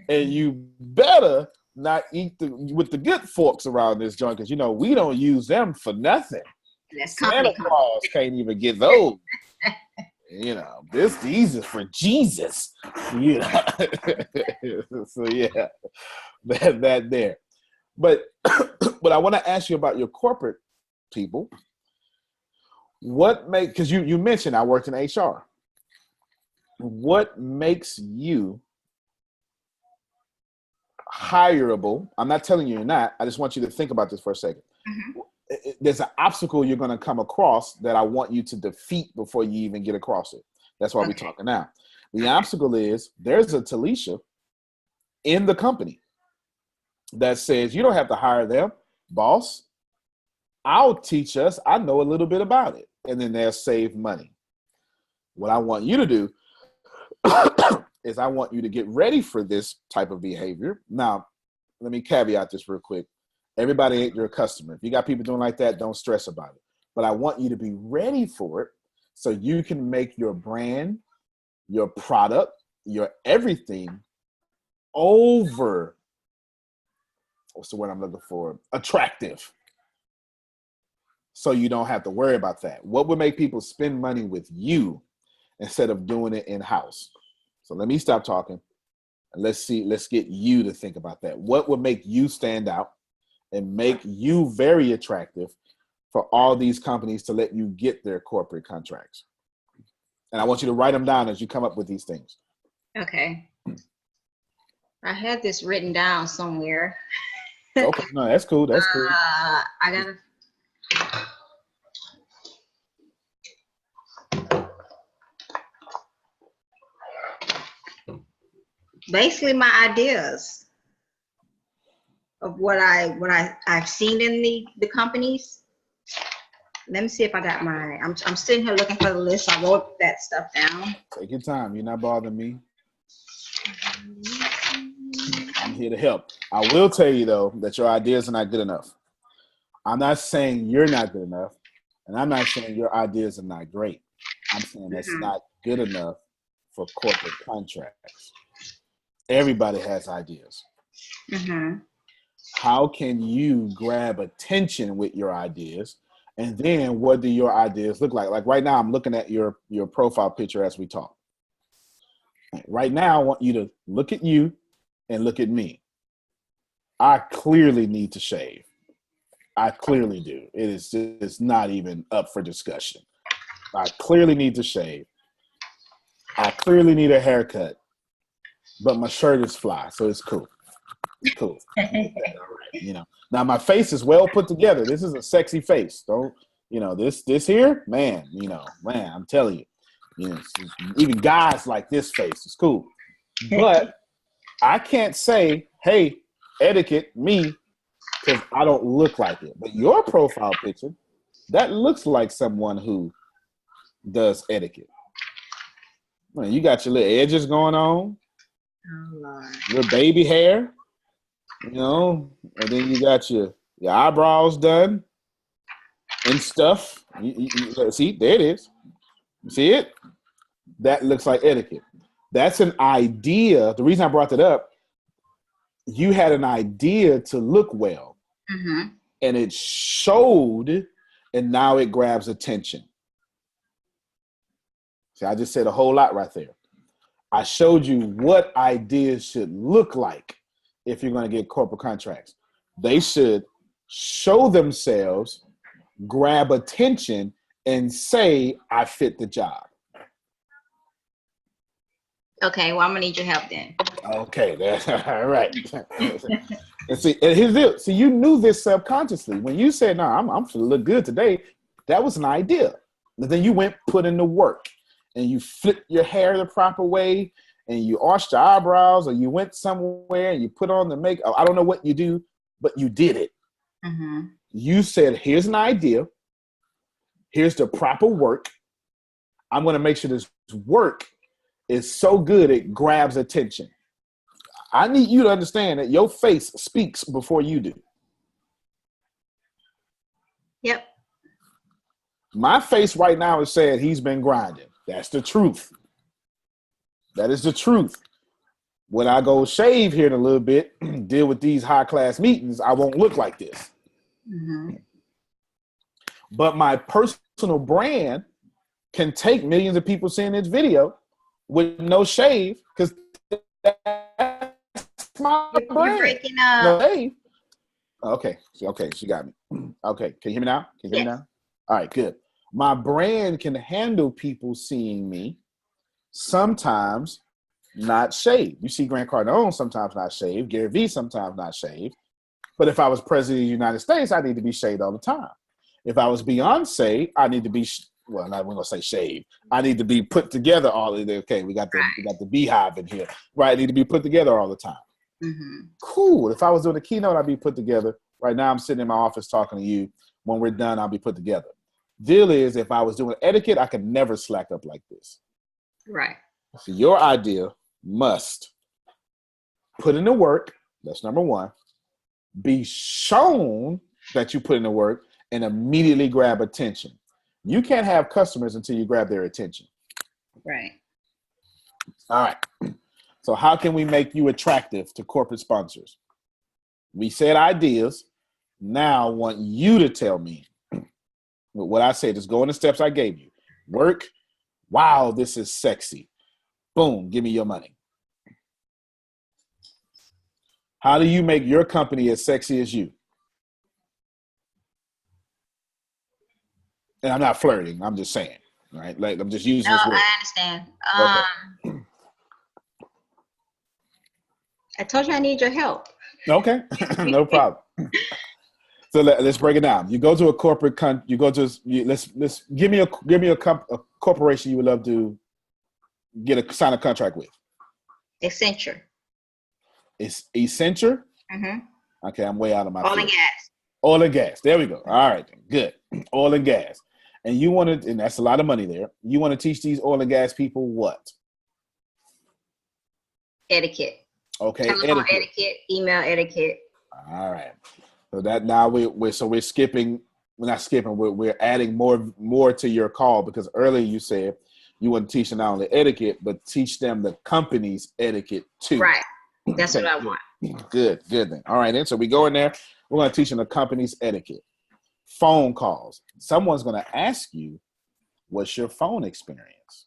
And you better not eat with the good forks around this joint, because, we don't use them for nothing. That's Santa Claus can't even get those. These is for Jesus. So yeah, that there. But I want to ask you about your corporate people. Because you mentioned I worked in HR. What makes you hireable? I'm not telling you you're not. I just want you to think about this for a second. There's an obstacle you're going to come across that I want you to defeat before you even get across it. That's why we're talking now. The obstacle is there's a Talisha in the company that says, you don't have to hire them, boss. I'll teach us. I know a little bit about it. And then they'll save money. What I want you to do is I want you to get ready for this type of behavior. Now, let me caveat this real quick. Everybody ain't your customer. If you got people doing like that, don't stress about it. But I want you to be ready for it so you can make your brand, your product, your everything over, what's the word I'm looking for? Attractive. So you don't have to worry about that. What would make people spend money with you instead of doing it in-house? So let me stop talking and let's get you to think about that. What would make you stand out and make you very attractive for all these companies to let you get their corporate contracts? And I want you to write them down as you come up with these things. Okay. I had this written down somewhere. Okay, no, that's cool. That's cool. I gotta. Basically, my ideas of what I've seen in the companies. Let me see if I got mine. I'm sitting here looking for the list. I wrote that stuff down. Take your time. You're not bothering me. I'm here to help. I will tell you, though, that your ideas are not good enough. I'm not saying you're not good enough, and I'm not saying your ideas are not great. I'm saying that's not good enough for corporate contracts. Everybody has ideas. How can you grab attention with your ideas? And then what do your ideas look like? Like right now, I'm looking at your profile picture as we talk. Right now, I want you to look at you and look at me. I clearly need to shave. I clearly do. It's not even up for discussion. I clearly need to shave. I clearly need a haircut. But my shirt is fly, so it's cool. It's cool. Now my face is well put together. This is a sexy face. This here, man, I'm telling you, even guys like this face. It's cool. But I can't say, hey, etiquette, me, because I don't look like it. But your profile picture, that looks like someone who does etiquette. Man, you got your little edges going on. Oh, Lord. Your baby hair, and then you got your eyebrows done and stuff. You see, there it is. You see it? That looks like etiquette. That's an idea. The reason I brought that up, you had an idea to look well, and it showed, and now it grabs attention. See, I just said a whole lot right there. I showed you what ideas should look like if you're going to get corporate contracts. They should show themselves, grab attention, and say, I fit the job. Okay, well, I'm going to need your help then. Okay, that's all right. And see, and here's the deal. See, you knew this subconsciously. When you said, no, I'm going to look good today, that was an idea. But then you went, put in the work, and you flipped your hair the proper way, and you arched your eyebrows, or you went somewhere and you put on the makeup. I don't know what you do, but you did it. Mm-hmm. You said, here's an idea. Here's the proper work. I'm going to make sure this work is so good it grabs attention. I need you to understand that your face speaks before you do. Yep. My face right now is saying he's been grinding. That's the truth. That is the truth. When I go shave here in a little bit, deal with these high class meetings, I won't look like this. Mm-hmm. But my personal brand can take millions of people seeing this video with no shave because that's my You're brand. breaking up. No shave. Okay, she got me. Okay, can you hear me now? Can you hear me now? All right, good. My brand can handle people seeing me, sometimes not shaved. You see Grant Cardone sometimes not shaved, Gary Vee sometimes not shaved. But if I was president of the United States, I need to be shaved all the time. If I was Beyonce, I need to be, well, not going to say shaved. I need to be put together all the day. Okay, we got the beehive in here. Right, I need to be put together all the time. Mm-hmm. Cool. If I was doing a keynote, I'd be put together. Right now, I'm sitting in my office talking to you. When we're done, I'll be put together. Deal is, if I was doing etiquette, I could never slack up like this. Right. So your idea must put in the work. That's number one. Be shown that you put in the work and immediately grab attention. You can't have customers until you grab their attention. Right. All right. So how can we make you attractive to corporate sponsors? We said ideas. Now I want you to tell me what I said. Just go in the steps I gave you. Work. Wow, this is sexy. Boom, give me your money. How do you make your company as sexy as you? And I'm not flirting. I'm just saying, right? Like I'm just using this word. I understand. Okay. I told you I need your help. Okay, no problem. So let's break it down. You go to a corporate let's give me a corporation you would love to sign a contract with. Accenture. It's Accenture. Mm-hmm. Okay, I'm way out of my Oil field. and gas. Oil and gas. There we go. All right, good. Oil and gas. And you want to, and that's a lot of money there. You want to teach these oil and gas people what? Etiquette. Okay, telephone etiquette, email etiquette. All right. So that now we're skipping. We're not skipping. We're adding more to your call because earlier you said you want to teach them not only etiquette but teach them the company's etiquette too. Right. That's what I want. Good then. All right, then. So we go in there. We're going to teach them the company's etiquette. Phone calls. Someone's going to ask you, "What's your phone experience?"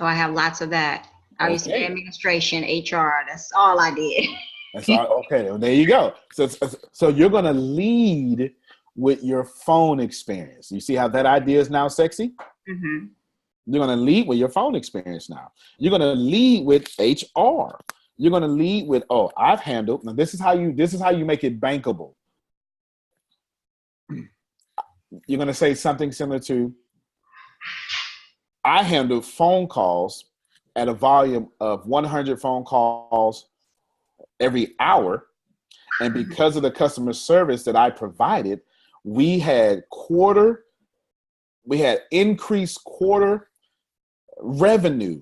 Oh, I have lots of that. I used to do administration, HR. That's all I did. That's all. Okay, well, there you go. So you're going to lead with your phone experience. You see how that idea is now sexy? Mm-hmm. You're going to lead with your phone experience now. You're going to lead with HR. You're going to lead with, I've handled. Now this is how you make it bankable. You're going to say something similar to, I handled phone calls at a volume of 100 phone calls every hour. And because of the customer service that I provided, we had increased quarter revenue,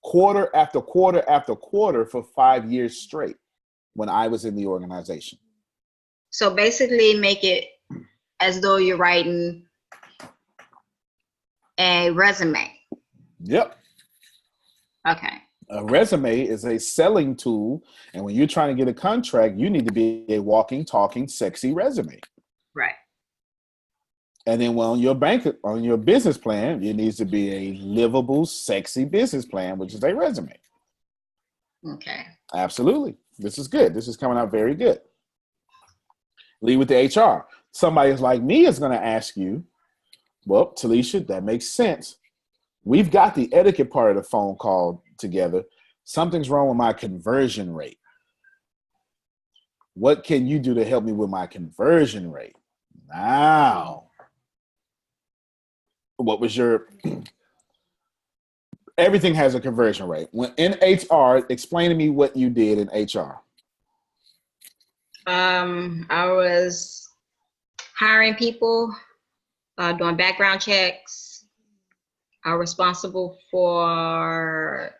quarter after quarter after quarter for 5 years straight when I was in the organization. So basically make it as though you're writing a resume. Yep. Okay. A resume is a selling tool. And when you're trying to get a contract, you need to be a walking, talking, sexy resume. Right. And then on your business plan, it needs to be a livable, sexy business plan, which is a resume. Okay. Absolutely. This is good. This is coming out very good. Lead with the HR. Somebody like me is going to ask you, well, Talisha, that makes sense. We've got the etiquette part of the phone call together. something's wrong with my conversion rate. What can you do to help me with my conversion rate? Now, what was your, everything has a conversion rate. When in HR, explain to me what you did in HR. I was hiring people, doing background checks. I was responsible for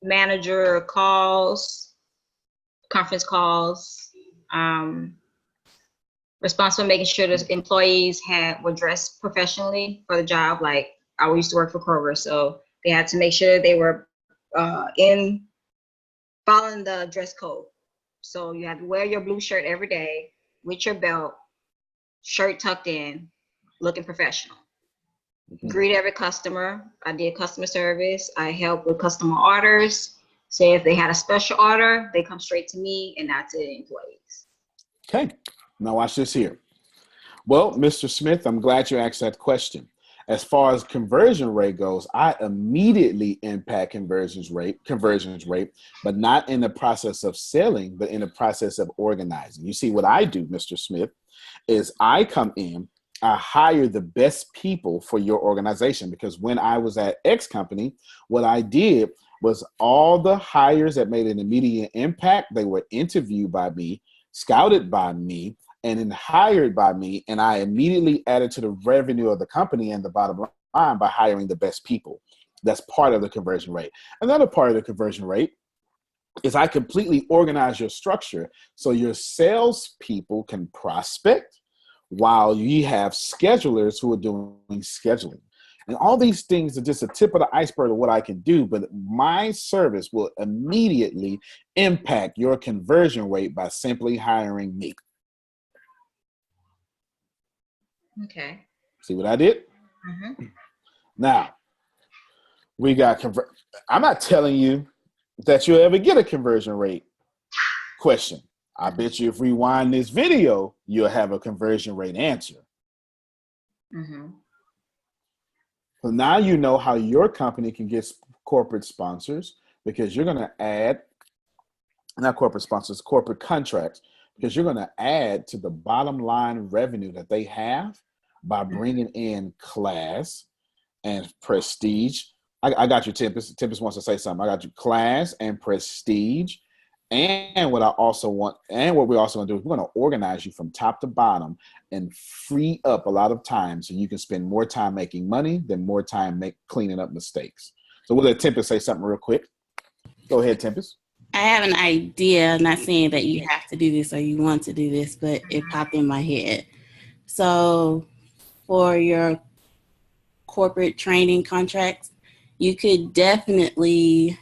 manager calls, conference calls, responsible for making sure that employees were dressed professionally for the job. Like I used to work for Kroger, so they had to make sure they were in following the dress code. So you have to wear your blue shirt every day with your belt, shirt tucked in, looking professional. Mm-hmm. Greet every customer. I did customer service. I helped with customer orders. Say if they had a special order, they come straight to me and not to the employees. Okay, now watch this here. Well, Mr. Smith, I'm glad you asked that question. As far as conversion rate goes, I immediately impact conversions rate, but not in the process of selling, but in the process of organizing. You see, what I do, Mr. Smith, is I come in, I hire the best people for your organization, because when I was at X company, what I did was all the hires that made an immediate impact, they were interviewed by me, scouted by me, and then hired by me, and I immediately added to the revenue of the company and the bottom line by hiring the best people. That's part of the conversion rate. Another part of the conversion rate is I completely organize your structure so your salespeople can prospect while you have schedulers who are doing scheduling. And all these things are just a tip of the iceberg of what I can do, but my service will immediately impact your conversion rate by simply hiring me. Okay. See what I did? Mm-hmm. Now, we got I'm not telling you that you'll ever get a conversion rate question. I bet you if we rewind this video, you'll have a conversion rate answer. Mm-hmm. So now you know how your company can get corporate sponsors, because you're going to add, not corporate sponsors, corporate contracts, because you're going to add to the bottom line revenue that they have by bringing in class and prestige. I got you, Tempest. Tempest wants to say something. I got you, class and prestige. And what I also want, and what we're also going to do is we're going to organize you from top to bottom and free up a lot of time so you can spend more time making money than more time cleaning up mistakes. So we'll let Tempest say something real quick. Go ahead, Tempest. I have an idea, not saying that you have to do this or you want to do this, but it popped in my head. So for your corporate training contracts, you could definitely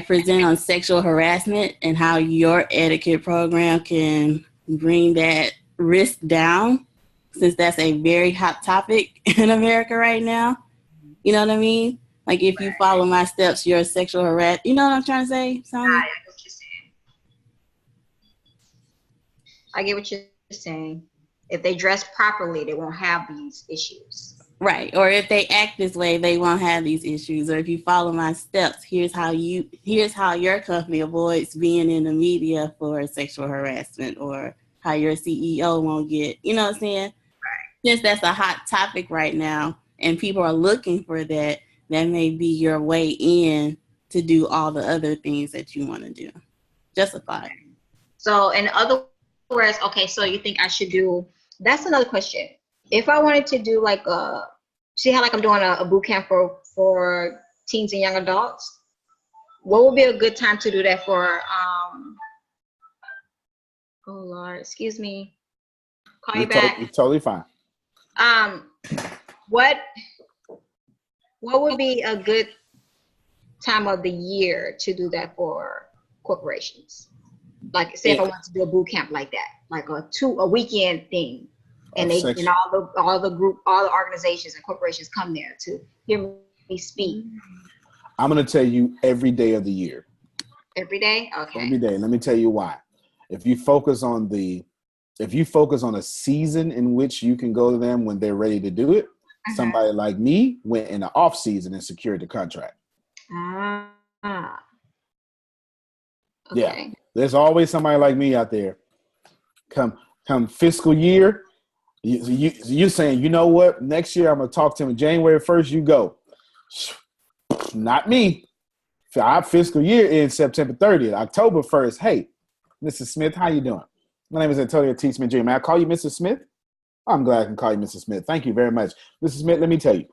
present on sexual harassment and how your etiquette program can bring that risk down, since that's a very hot topic in America right now. You know what I mean? Like if you follow my steps, you're sexual harassment. You know what I'm trying to say, Sonia? I get what you're saying. I get what you're saying. If they dress properly, they won't have these issues. Right. Or if they act this way, they won't have these issues. Or if you follow my steps, here's how your company avoids being in the media for sexual harassment, or how your CEO won't get, you know what I'm saying? Right. Since that's a hot topic right now and people are looking for that, that may be your way in to do all the other things that you want to do. Justified. So in other words, okay, so you think I should do, that's another question. If I wanted to do see how I'm doing a boot camp for teens and young adults, what would be a good time to do that for, oh Lord, excuse me. Call you back. You're totally fine. What would be a good time of the year to do that for corporations? Like say if I want to do a boot camp like that, like a weekend thing. And all the organizations and corporations come there to hear me speak. I'm going to tell you every day of the year. Every day? Okay. Every day. Let me tell you why. If you focus on a season in which you can go to them when they're ready to do it, Somebody like me went in the off season and secured the contract. Okay. Yeah, there's always somebody like me out there. Come fiscal year, you're saying, you know what? Next year I'm gonna talk to him. January 1st, you go. Not me. Our fiscal year ends September 30th. October 1st. Hey, Mrs. Smith, how you doing? My name is Antonio T. Smith Jr. May I call you Mrs. Smith? I'm glad I can call you Mrs. Smith. Thank you very much. Mrs. Smith, let me tell you,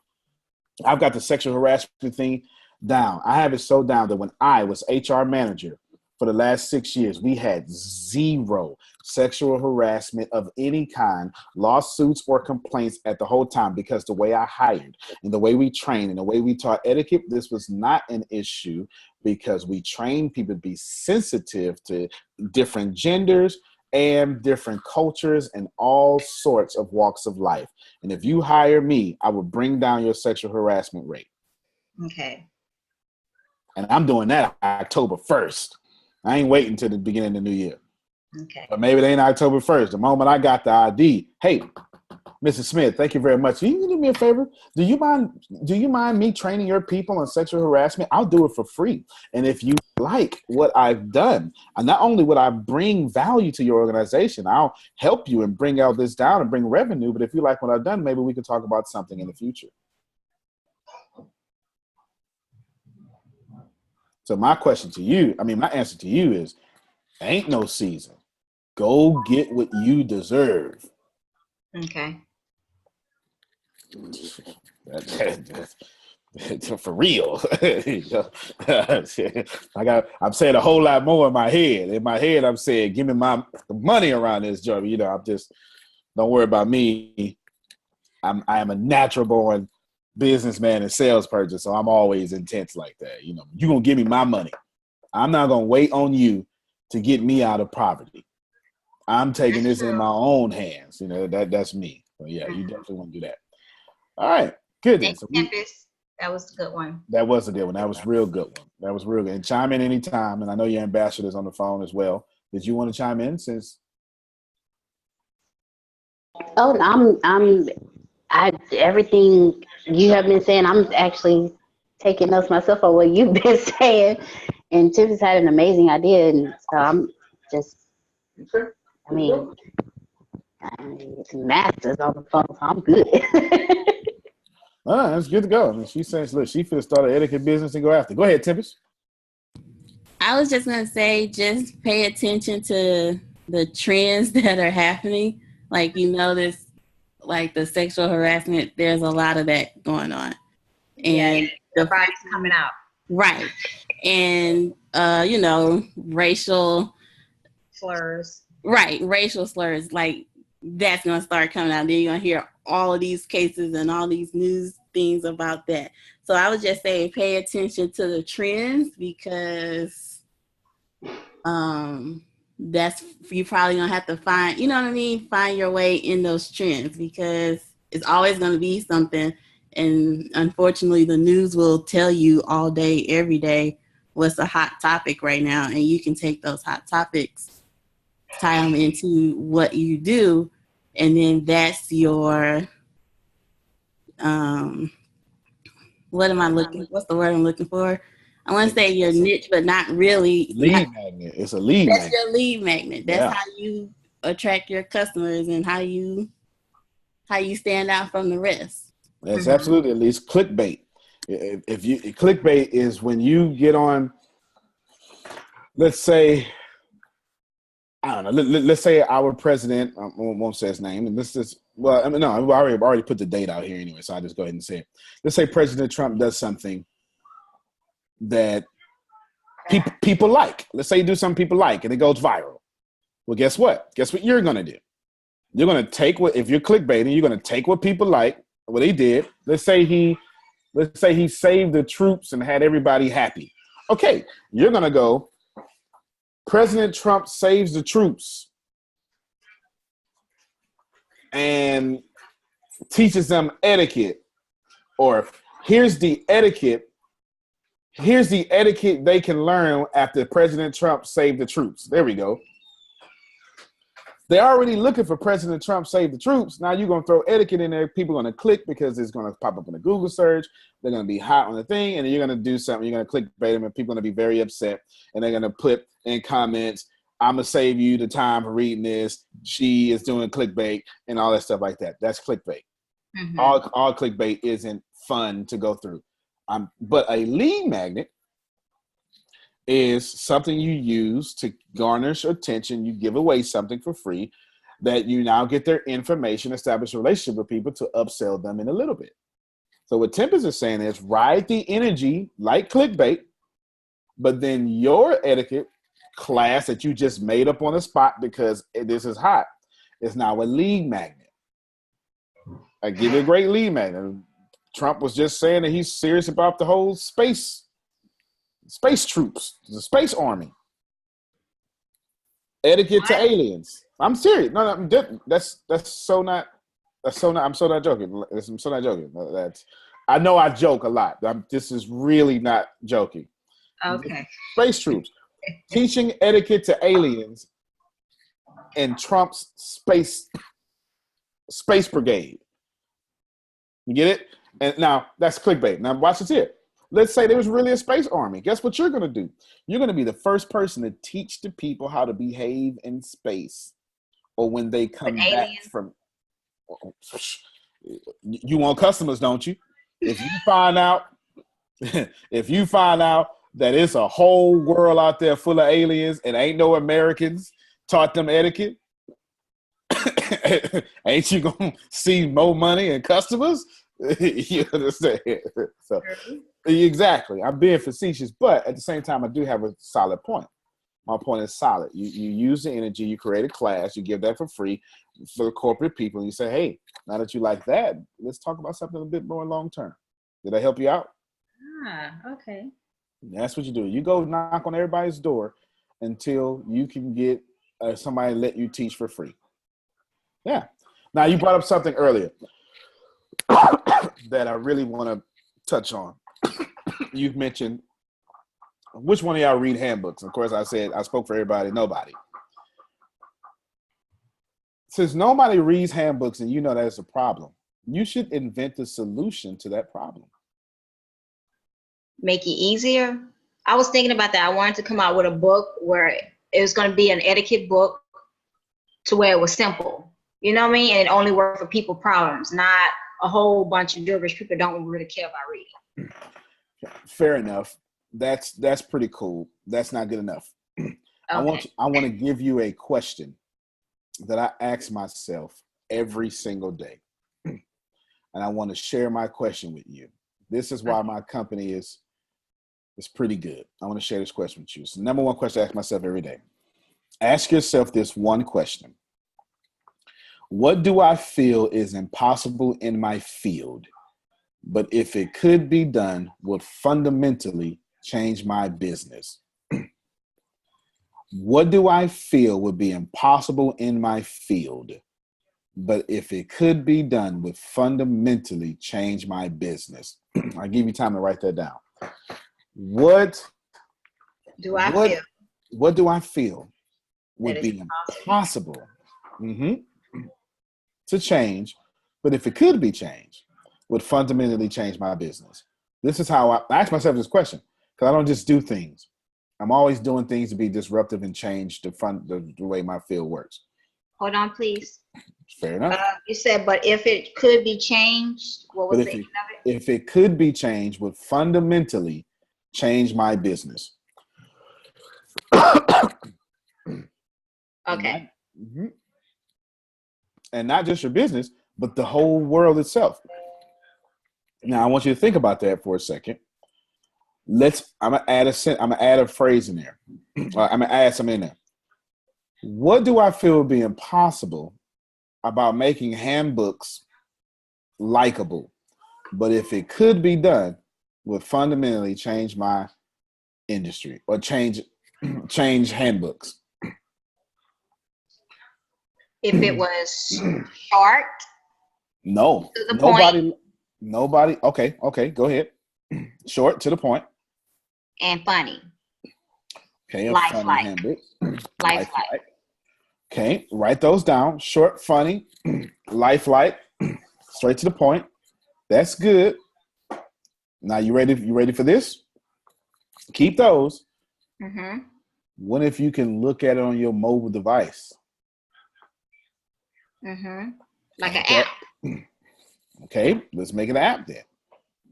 I've got the sexual harassment thing down. I have it so down that when I was HR manager for the last 6 years, we had zero sexual harassment of any kind, lawsuits or complaints at the whole time, because the way I hired and the way we trained and the way we taught etiquette, this was not an issue because we trained people to be sensitive to different genders and different cultures and all sorts of walks of life. And if you hire me, I will bring down your sexual harassment rate. Okay. And I'm doing that October 1st. I ain't waiting till the beginning of the new year. Okay. But maybe it ain't October 1st. The moment I got the ID, hey, Mrs. Smith, thank you very much. Can you do me a favor? Do you mind me training your people on sexual harassment? I'll do it for free. And if you like what I've done, and not only would I bring value to your organization, I'll help you and bring out this down and bring revenue. But if you like what I've done, maybe we can talk about something in the future. So my answer to you is, ain't no season. Go get what you deserve. Okay. For real. I'm saying a whole lot more in my head. In my head, I'm saying, give me my money around this job. I'm just, don't worry about me. I am a natural born businessman and salesperson, so I'm always intense like that. You're going to give me my money. I'm not going to wait on you to get me out of poverty. I'm taking this in my own hands. That's me. So yeah, you definitely want to do that. All right, good. Thanks, that was a good one. That was a good one. That was real good one. That was real good. And chime in anytime. And I know your ambassador's on the phone as well. Did you want to chime in since? Oh, everything you have been saying, I'm actually taking notes myself on what you've been saying. And Tiffany's had an amazing idea, and so I'm just, it's masters on the phone, so I'm good. All right, that's good to go. She says, look, she feels start an etiquette business and go after. Go ahead, Tempest. I was just going to say, just pay attention to the trends that are happening. Like, you notice, like the sexual harassment, there's a lot of that going on. And the price coming out. Right. And, racial slurs. Right. Racial slurs. Like, that's going to start coming out. Then you're going to hear all of these cases and all these news things about that. So I would just say pay attention to the trends, because that's, you probably going to have to find, find your way in those trends, because it's always going to be something. And unfortunately, the news will tell you all day, every day, what's a hot topic right now. And you can take those hot topics, tie them into what you do, and then that's your, what's the word I'm looking for? I want to say your niche, but not really. Lead magnet. It's a lead magnet. That's your lead magnet. That's how you attract your customers and how you stand out from the rest. That's absolutely, at least clickbait. Clickbait is when you get on, let's say, I don't know, let's say our president, I won't say his name, and I already put the date out here anyway, so I'll just go ahead and say it. Let's say President Trump does something that people like. Let's say you do something people like, and it goes viral. Well, guess what? Guess what you're going to do? You're going to take if you're clickbaiting, you're going to take what people like, what he did. Let's say he saved the troops and had everybody happy. Okay, you're going to go, President Trump saves the troops and teaches them etiquette, or here's the etiquette they can learn after President Trump saved the troops. There we go. They're already looking for President Trump save the troops. Now you're going to throw etiquette in there. People are going to click because it's going to pop up in a Google search. They're going to be hot on the thing, and you're going to do something. You're going to clickbait them, and people are going to be very upset. And they're going to put in comments, I'm going to save you the time for reading this. She is doing clickbait and all that stuff like that. That's clickbait. Mm-hmm. All clickbait isn't fun to go through. But a lead magnet is something you use to garnish attention. You give away something for free that you now get their information, establish a relationship with people to upsell them in a little bit. So what Tempest is saying is ride the energy like clickbait, but then your etiquette class that you just made up on the spot because this is hot is now a lead magnet. I give you a great lead magnet. Trump was just saying that he's serious about the whole space troops, the space army. Etiquette to aliens. I'm serious. No, I'm so not joking. I'm so not joking. I know I joke a lot. This is really not joking. Okay. Space troops. Teaching etiquette to aliens in Trump's space brigade. You get it? And now that's clickbait. Now watch this here. Let's say there was really a space army. Guess what you're going to do? You're going to be the first person to teach the people how to behave in space, or when they come back from. You want customers, don't you? If you find out that it's a whole world out there full of aliens and ain't no Americans taught them etiquette, ain't you gonna see more money and customers? You understand? So exactly. I'm being facetious, but at the same time, I do have a solid point. My point is solid. You use the energy, you create a class, you give that for free for the corporate people, and you say, hey, now that you like that, let's talk about something a bit more long term. Did I help you out? Okay. That's what you do. You go knock on everybody's door until you can get somebody to let you teach for free. Yeah. Now, you brought up something earlier that I really want to touch on. You've mentioned, which one of y'all read handbooks? Of course, I said I spoke for everybody. Nobody. Since nobody reads handbooks and you know that's a problem, you should invent a solution to that problem. Make it easier. I was thinking about that. I wanted to come out with a book where it was going to be an etiquette book to where it was simple. You know what I mean? And it only worked for people problems, not a whole bunch of gibberish people don't really care about reading. Fair enough. That's pretty cool. That's not good enough. Okay. I want to give you a question that I ask myself every single day. And I want to share my question with you. This is why my company is pretty good. I want to share this question with you. So number one question I ask myself every day. Ask yourself this one question. What do I feel is impossible in my field, but if it could be done, would fundamentally change my business? What do I feel would be impossible in my field, but if it could be done, would fundamentally change my business? I'll give you time to write that down. What do I feel would be impossible to change, but if it could be changed, would fundamentally change my business? This is how I ask myself this question, because I don't just do things. I'm always doing things to be disruptive and change the way my field works. Hold on, please. Fair enough. You said, but if it could be changed, what was the end of it? If it could be changed, would fundamentally change my business. Okay. And not just your business, but the whole world itself. Now, I want you to think about that for a second. I'm gonna add a phrase in there. I'm gonna add something in there. What do I feel would be impossible about making handbooks likable, but if it could be done, would fundamentally change my industry or change handbooks? If it was short, no, to the point. Nobody. Okay, go ahead. Short, to the point, and funny. Okay, Lifelike. Lifelike. Okay, write those down. Short, funny, lifelike, straight to the point. That's good. Now you ready? You ready for this? Keep those. Mm-hmm. What if you can look at it on your mobile device? Mm-hmm. Like an Okay. app. Okay, let's make it an app then.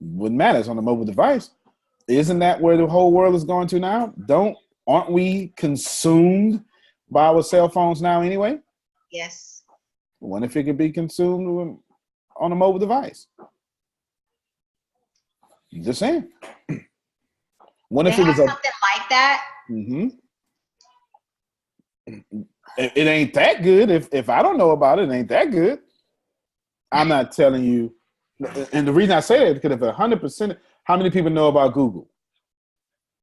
Wouldn't matter. It's on the mobile device. Isn't that where the whole world is going to now? Aren't we consumed by our cell phones now anyway? Yes. What if it could be consumed on a mobile device? Just saying. What They if it have was something like that. Mm-hmm. It ain't that good. If I don't know about it, it ain't that good. I'm not telling you. And the reason I say that is because if 100%, how many people know about Google?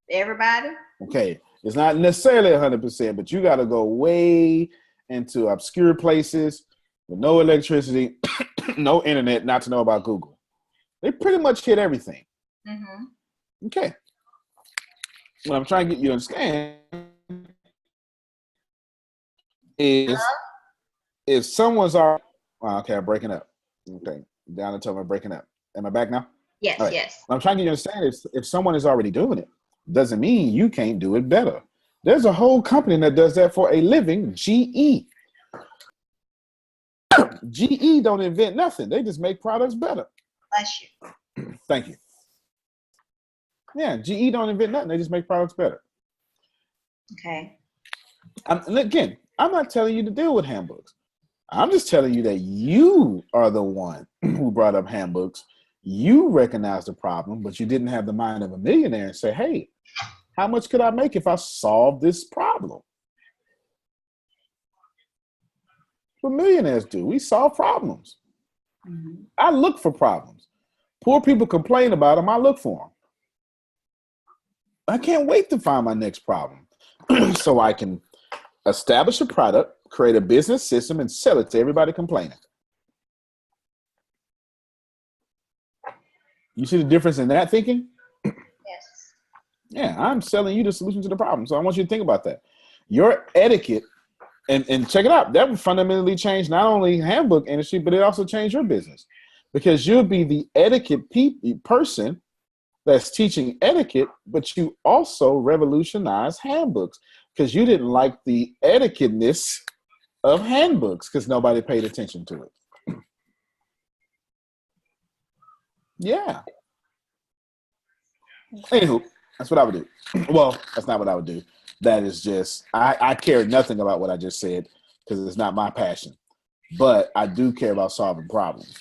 Everybody. Okay, it's not necessarily 100%, but you got to go way into obscure places with no electricity, no internet, not to know about Google. They pretty much hit everything. Mm-hmm. Okay. What I'm trying to get you to understand is if someone's already, okay, I'm breaking up. Okay, down until I'm breaking up. Am I back now? Yes, All right. yes. What I'm trying to get you to understand is if someone is already doing it, doesn't mean you can't do it better. There's a whole company that does that for a living, GE. GE don't invent nothing. They just make products better. Bless you. Thank you. Yeah, GE don't invent nothing. They just make products better. Okay. And again, I'm not telling you to deal with handbooks. I'm just telling you that you are the one who brought up handbooks. You recognize the problem, but you didn't have the mind of a millionaire and say, hey, how much could I make if I solve this problem? What millionaires do, we solve problems. Mm-hmm. I look for problems. Poor people complain about them, I look for them. I can't wait to find my next problem so I can establish a product, create a business system, and sell it to everybody complaining. You see the difference in that thinking? Yes. Yeah, I'm selling you the solution to the problem. So I want you to think about that. Your etiquette, and check it out, that would fundamentally change not only handbook industry, but it also changed your business. Because you'll be the etiquette person that's teaching etiquette, but you also revolutionize handbooks because you didn't like the etiquette-ness of handbooks because nobody paid attention to it. Yeah. Anywho, that's what I would do. Well, that's not what I would do. That is just, I care nothing about what I just said because it's not my passion. But I do care about solving problems.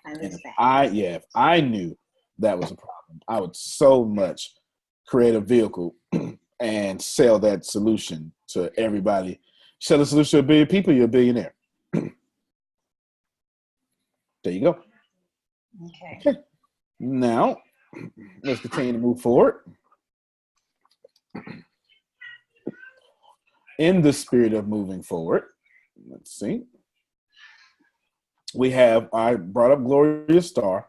And if I knew that was a problem, I would so much create a vehicle and sell that solution to everybody. Sell the solution to a billion people, you're a billionaire. There you go. Okay. Now, let's continue to move forward. In the spirit of moving forward, let's see. I brought up Gloria Starr,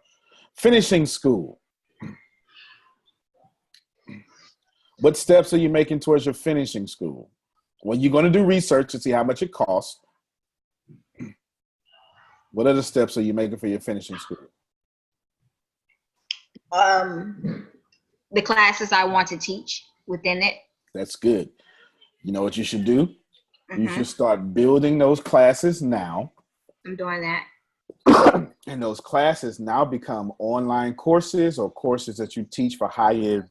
finishing school. What steps are you making towards your finishing school? Well, you're going to do research to see how much it costs. What other steps are you making for your finishing school? The classes I want to teach within it. That's good. You know what you should do? Mm-hmm. You should start building those classes now. I'm doing that. And those classes now become online courses or courses that you teach for high-end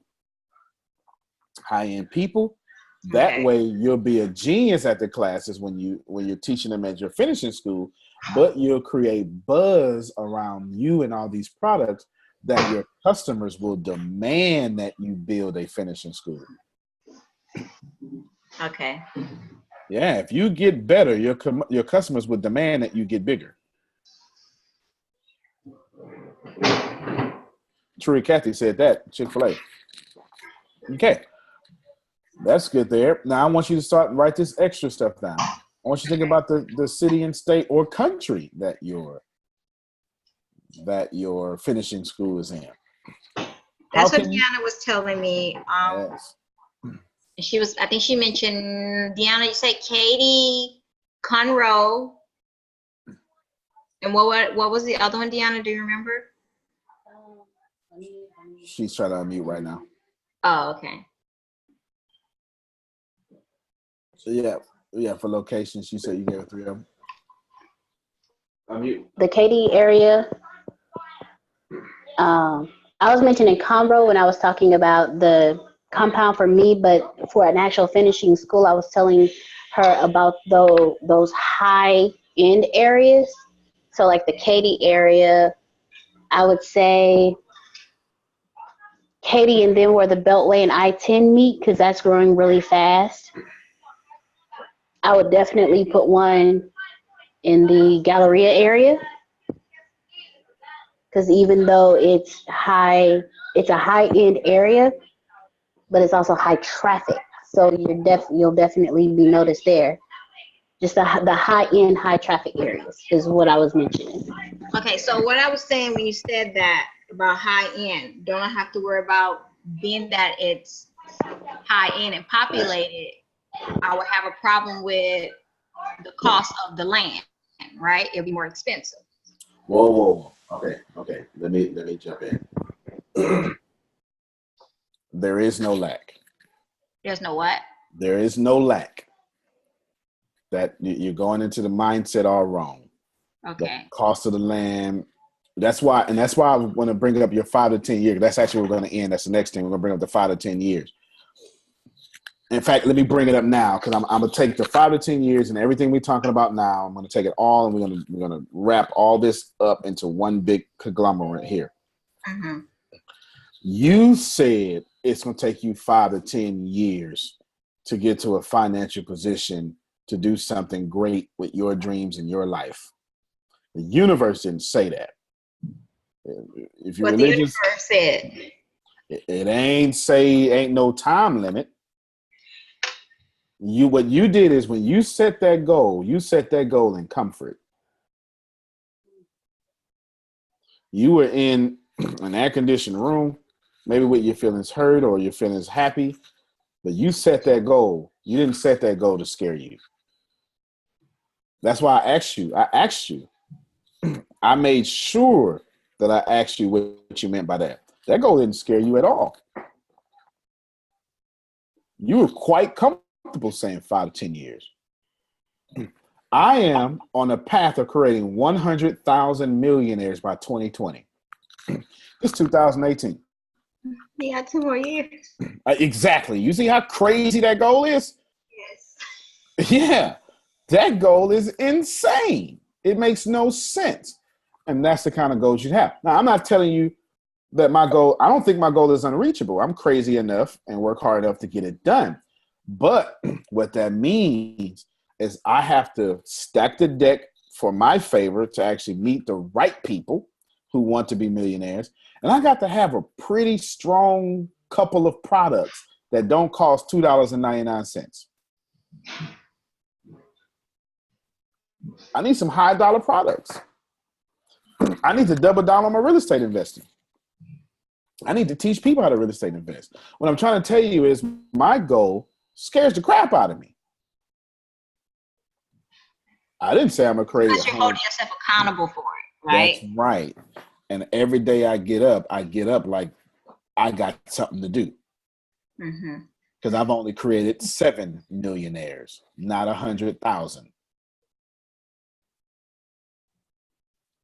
people. That way you'll be a genius at the classes when you're teaching them at your finishing school, but you'll create buzz around you and all these products that your customers will demand that you build a finishing school. Okay. Yeah, if you get better, your customers will demand that you get bigger. True, Kathy said that, Chick-fil-A. Okay. That's good there. Now I want you to write this extra stuff down. I want you to think about the city and state or country that your finishing school is in. That's what Deanna was telling me. Yes. She was, I think she mentioned, Deanna, you said Katie, Conroe, and what was the other one, Deanna? Do you remember? She's trying to unmute right now. Oh, okay. Yeah. For location, she said you gave her 3 of them. Unmute. The Katy area. I was mentioning Conroe when I was talking about the compound for me, but for an actual finishing school, I was telling her about those high end areas. So like the Katy area, I would say Katy and then where the Beltway and I-10 meet, because that's growing really fast. I would definitely put one in the Galleria area, because even though it's a high-end area, but it's also high traffic. So you'll definitely be noticed there. Just the high-end, high traffic areas is what I was mentioning. Okay, so what I was saying when you said that about high end, don't I have to worry about being that it's high end and populated? I would have a problem with the cost of the land, right? It'll be more expensive. Whoa. Okay. Let me jump in. There is no lack. There's no what? There is no lack. That you're going into the mindset all wrong. Okay. The cost of the land. That's why I want to bring up your 5 to 10 years. That's actually we're going to end. That's the next thing. We're going to bring up the 5 to 10 years. In fact, let me bring it up now because I'm going to take the 5 to 10 years and everything we're talking about now. I'm going to take it all and we're going to wrap all this up into one big conglomerate here. Mm-hmm. You said it's going to take you 5 to 10 years to get to a financial position to do something great with your dreams in your life. The universe didn't say that. If you're religious, the universe said it ain't no time limit. What you did is when you set that goal in comfort. You were in an air-conditioned room, maybe with your feelings hurt or your feelings happy, but you set that goal. You didn't set that goal to scare you. That's why I asked you. I made sure that I asked you what you meant by that. That goal didn't scare you at all. You were quite comfortable saying 5 to 10 years. I am on a path of creating 100,000 millionaires by 2020. It's 2018. You got 2 more years. Exactly. You see how crazy that goal is? Yes. Yeah. That goal is insane. It makes no sense. And that's the kind of goals you have. Now, I'm not telling you that I don't think my goal is unreachable. I'm crazy enough and work hard enough to get it done. But what that means is I have to stack the deck for my favor to actually meet the right people who want to be millionaires. And I got to have a pretty strong couple of products that don't cost $2.99. I need some high dollar products. I need to double down on my real estate investing. I need to teach people how to real estate invest. What I'm trying to tell you is my goal scares the crap out of me. I didn't say I'm going to create Because you're holding yourself accountable for it, right? That's right. And every day I get up like I got something to do. Mm-hmm. Because I've only created 7 millionaires, not 100,000.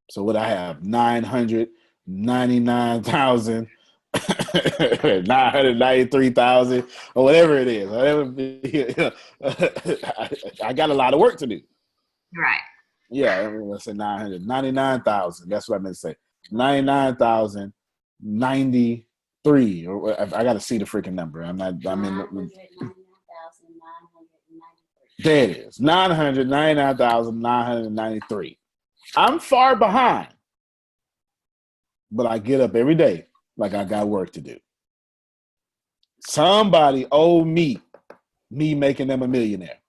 So what I have, 999,000, 993,000, or whatever it is. I got a lot of work to do. Right. Yeah, let's say 999,000. That's what I meant to say. 99,093. Or I got to see the freaking number. I'm in. There it is. 999,993. I'm far behind, but I get up every day like I got work to do. Somebody owe me making them a millionaire.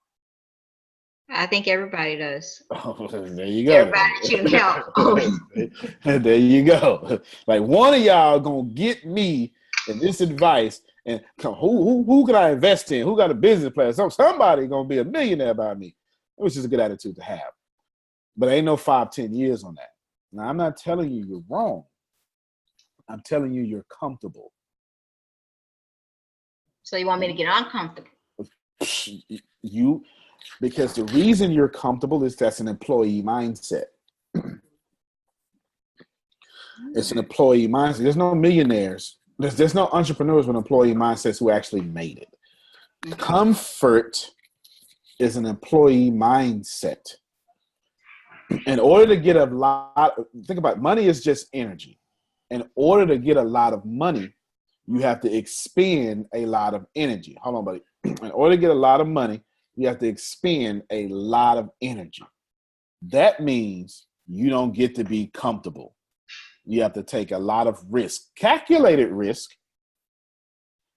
I think everybody does. Oh, there you go. Everybody should help. There you go. Like one of y'all gonna get me and this advice And who can I invest in? Who got a business plan? Somebody gonna be a millionaire by me. It was just a good attitude to have. But ain't no 5-10 years on that. Now, I'm not telling you you're wrong. I'm telling you you're comfortable. So you want me to get uncomfortable? Because the reason you're comfortable is that's an employee mindset. It's an employee mindset. There's no millionaires. There's no entrepreneurs with employee mindsets who actually made it. Comfort is an employee mindset. In order to get a lot, think about it, money is just energy. In order to get a lot of money, you have to expend a lot of energy. Hold on, buddy. In order to get a lot of money, you have to expend a lot of energy. That means you don't get to be comfortable. You have to take a lot of risk, calculated risk.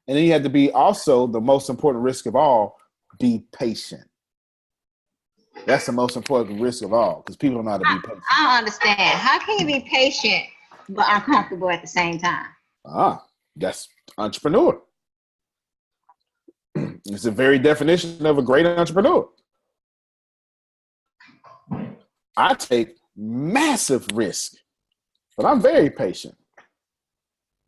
And then you have to be also, the most important risk of all, be patient. That's the most important risk of all, because people don't know how to be patient. I don't understand. How can you be patient but uncomfortable at the same time? That's entrepreneur. It's the very definition of a great entrepreneur. I take massive risk, but I'm very patient.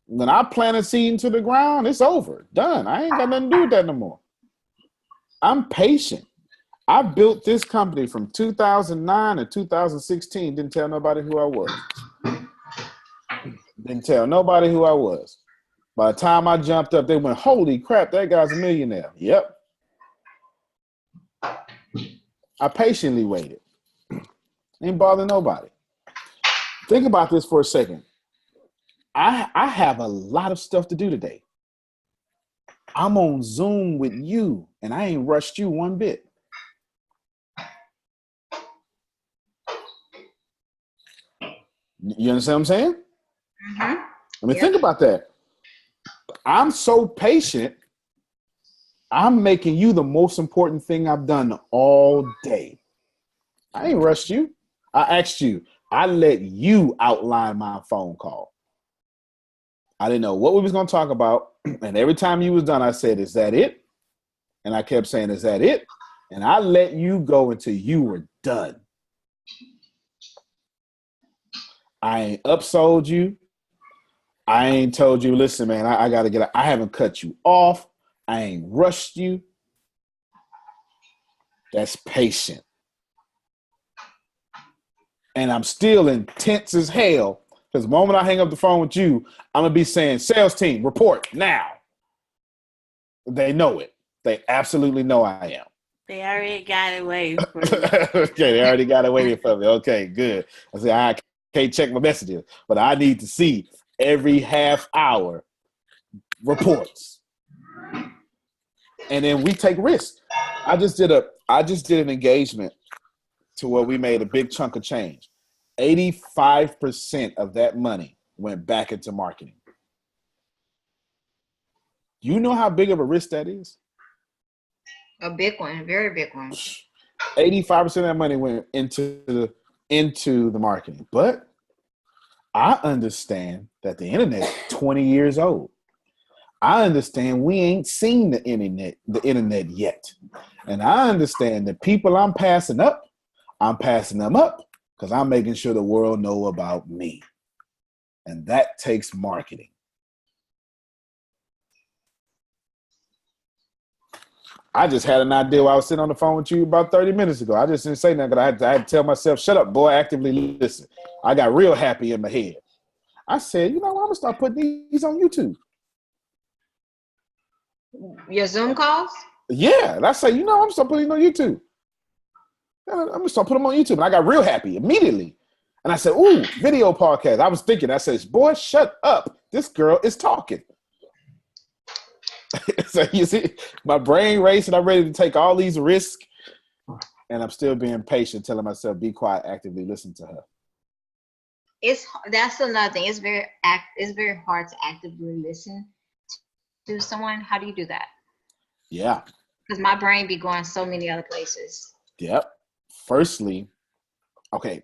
When I plant a seed into the ground, it's over. Done. I ain't got nothing to do with that no more. I'm patient. I built this company from 2009 to 2016. Didn't tell nobody who I was. Didn't tell nobody who I was. By the time I jumped up, they went, holy crap, that guy's a millionaire. Yep. I patiently waited. Ain't bother nobody. Think about this for a second. I have a lot of stuff to do today. I'm on Zoom with you, and I ain't rushed you one bit. You understand what I'm saying? Mm-hmm. I mean, think about that. I'm so patient. I'm making you the most important thing I've done all day. I ain't rushed you. I asked you. I let you outline my phone call. I didn't know what we was going to talk about. And every time you was done, I said, is that it? And I kept saying, is that it? And I let you go until you were done. I ain't upsold you. I ain't told you, listen, man, I got to get out. I haven't cut you off. I ain't rushed you. That's patient. And I'm still intense as hell, because the moment I hang up the phone with you, I'm going to be saying, sales team, report now. They know it. They absolutely know I am. They already got it waiting for you. Okay, they already got it waiting for me. Okay, good. I say, I can't check my messages, but I need to see every half hour reports. And then we take risks. I just did an engagement to where we made a big chunk of change. 85% of that money went back into marketing. You know how big of a risk that is? A big one, a very big one. 85% of that money went into the marketing. But I understand that the internet is 20 years old. I understand we ain't seen the internet yet. And I understand the people I'm passing them up because I'm making sure the world know about me. And that takes marketing. I just had an idea while I was sitting on the phone with you about 30 minutes ago. I just didn't say nothing because I had to tell myself, shut up, boy, actively listen. I got real happy in my head. I said, you know what, I'm going to start putting these on YouTube. Your Zoom calls? Yeah. And I say, you know, I'm going to start putting them on YouTube. I'm going to start putting them on YouTube. And I got real happy immediately. And I said, ooh, video podcast. I was thinking, I said, boy, shut up. This girl is talking. So you see, my brain racing. I'm ready to take all these risks. And I'm still being patient, telling myself, be quiet, actively listen to her. That's another thing. It's very hard to actively listen to someone. How do you do that? Yeah. Because my brain be going so many other places. Yep. Firstly, okay,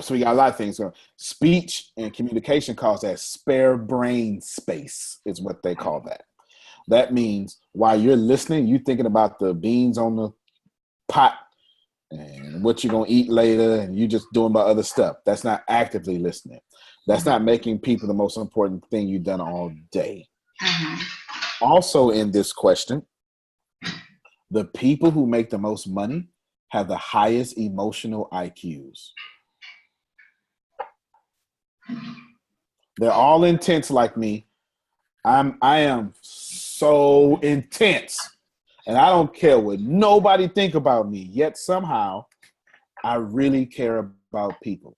so we got a lot of things. Speech and communication calls that spare brain space is what they call that. That means while you're listening, you're thinking about the beans on the pot and what you're going to eat later, and you're just doing about other stuff. That's not actively listening. That's not making people the most important thing you've done all day. Also in this question, the people who make the most money have the highest emotional IQs. They're all intense like me. I am so intense, and I don't care what nobody think about me. Yet somehow, I really care about people.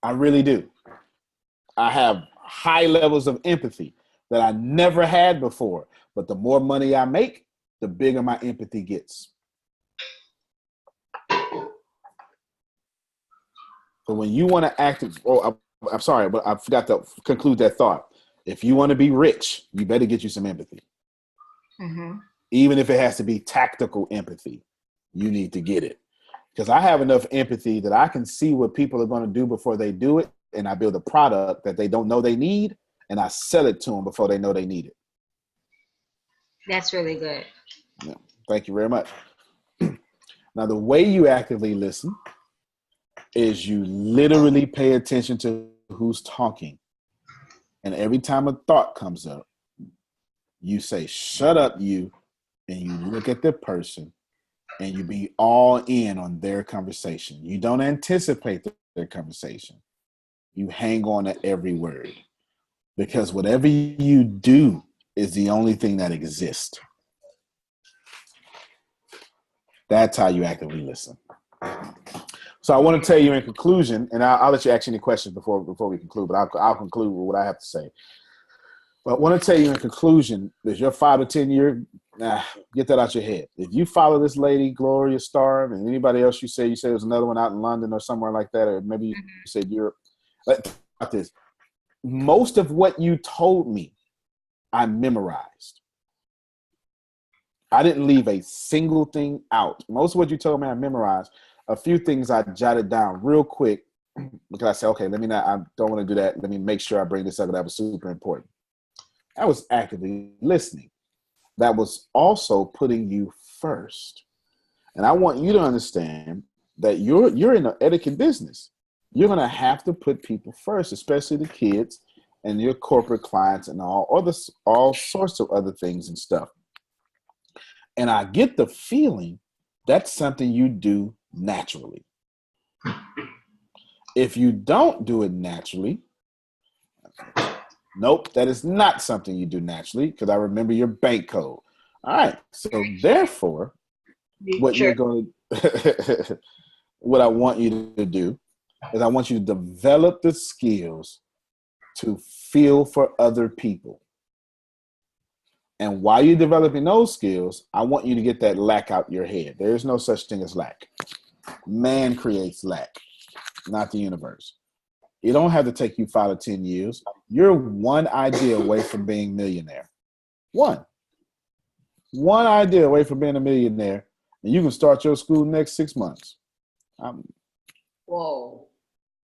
I really do. I have high levels of empathy that I never had before. But the more money I make, the bigger my empathy gets. So when you want to act, I'm sorry, but I forgot to conclude that thought. If you want to be rich, you better get you some empathy. Even if it has to be tactical empathy, you need to get it. Because I have enough empathy that I can see what people are going to do before they do it. And I build a product that they don't know they need, and I sell it to them before they know they need it. That's really good. Yeah. Thank you very much. Now, the way you actively listen is you literally pay attention to who's talking. And every time a thought comes up, you say, shut up, you, and you look at the person and you be all in on their conversation. You don't anticipate their conversation. You hang on to every word, because whatever you do is the only thing that exists. That's how you actively listen. So I want to tell you in conclusion, and I'll let you ask any questions before we conclude, but I'll conclude with what I have to say. But I want to tell you in conclusion, is your 5 to 10 year, get that out your head. If you follow this lady, Gloria Starr, and anybody else you said there was another one out in London or somewhere like that, or maybe you said Europe. About this. Most of what you told me, I memorized. I didn't leave a single thing out. Most of what you told me, I memorized. A few things I jotted down real quick because I said, okay, I don't want to do that. Let me make sure I bring this up. That was super important. I was actively listening. That was also putting you first. And I want you to understand that you're in the etiquette business. You're going to have to put people first, especially the kids and your corporate clients and all sorts of other things and stuff. And I get the feeling that's something you do naturally. If you don't do it naturally, nope, that is not something you do naturally, because I remember your bank code. All right, so therefore, what I want you to do is I want you to develop the skills to feel for other people. And while you're developing those skills, I want you to get that lack out your head. There is no such thing as lack. Man creates lack, not the universe. It don't have to take you 5 to 10 years. You're one idea away from being a millionaire. One idea away from being a millionaire, and you can start your school next 6 months. Whoa.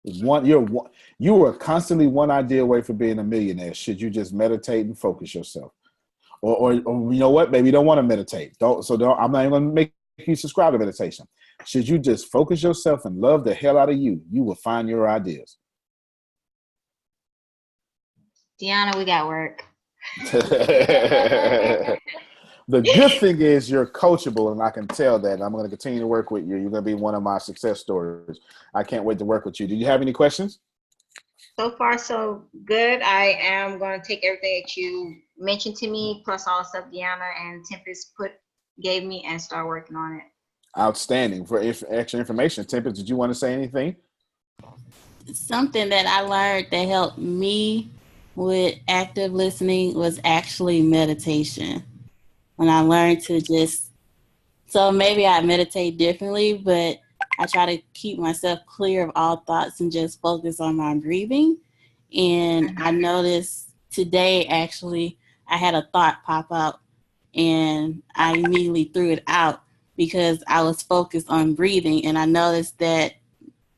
You are constantly one idea away from being a millionaire. Should you just meditate and focus yourself, or you know what? Maybe you don't want to meditate. I'm not even going to make you subscribe to meditation. Should you just focus yourself and love the hell out of you? You will find your ideas. Deanna, we got work. The good thing is you're coachable, and I can tell that. I'm going to continue to work with you. You're going to be one of my success stories. I can't wait to work with you. Do you have any questions? So far, so good. I am going to take everything that you mentioned to me, plus all the stuff Deanna and Tempest gave me, and start working on it. Outstanding. For extra information, Tempest, did you want to say anything? Something that I learned that helped me with active listening was actually meditation. When I learned to so maybe I meditate differently, but I try to keep myself clear of all thoughts and just focus on my breathing. And I noticed today, actually, I had a thought pop up and I immediately threw it out because I was focused on breathing. And I noticed that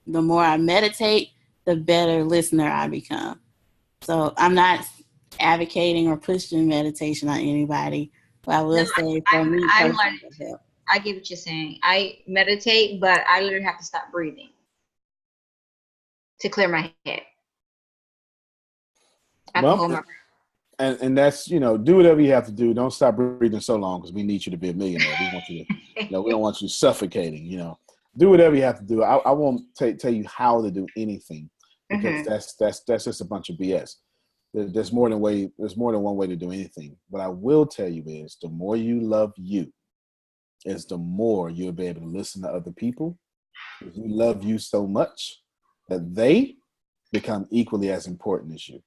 the more I meditate, the better listener I become. So I'm not advocating or pushing meditation on anybody. But I will say for me I'm personally, learning. I get what you're saying. I meditate, but I literally have to stop breathing to clear my head. I have to hold my breath. And that's, do whatever you have to do. Don't stop breathing so long because we need you to be a millionaire. We want you to, we don't want you suffocating, Do whatever you have to do. I won't tell you how to do anything because that's just a bunch of BS. There's more than one way to do anything. What I will tell you is the more you love you is the more you'll be able to listen to other people. If you love you so much that they become equally as important as you.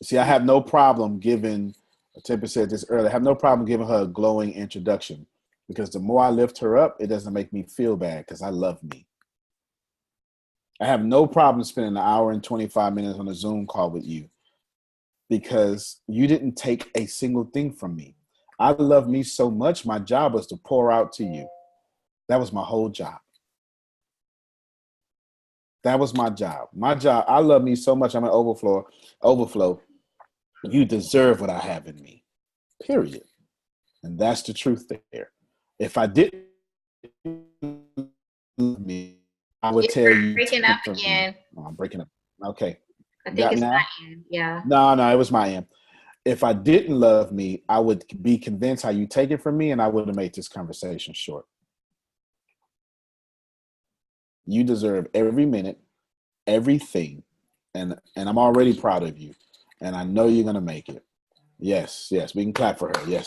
See, I have no problem giving, Temper said this earlier, I have no problem giving her a glowing introduction because the more I lift her up, it doesn't make me feel bad because I love me. I have no problem spending an hour and 25 minutes on a Zoom call with you because you didn't take a single thing from me. I love me so much, my job was to pour out to you. That was my whole job. That was my job. My job, I love me so much, I'm an overflow. You deserve what I have in me, period. And that's the truth there. If I didn't love me, I would tell you. Breaking up again. Oh, I'm breaking up. Okay. I think it's my end. Yeah. No, it was my end. If I didn't love me, I would be convinced how you take it from me, and I would have made this conversation short. You deserve every minute, everything, and I'm already proud of you, and I know you're gonna make it. Yes, we can clap for her. Yes.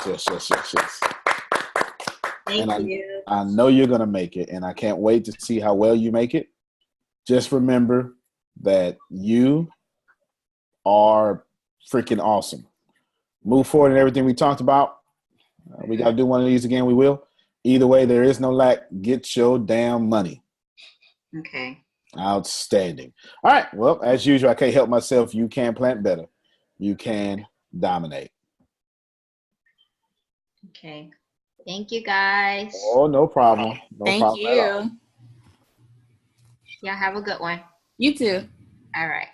Thank you. I know you're gonna make it, and I can't wait to see how well you make it. Just remember that you are freaking awesome. Move forward in everything we talked about. We got to do one of these again. We will. Either way, there is no lack. Get your damn money. Okay. Outstanding. All right. Well, as usual, I can't help myself. You can plant better. You can dominate. Okay. Thank you, guys. Oh, no problem. Thank you. Y'all have a good one. You too. All right.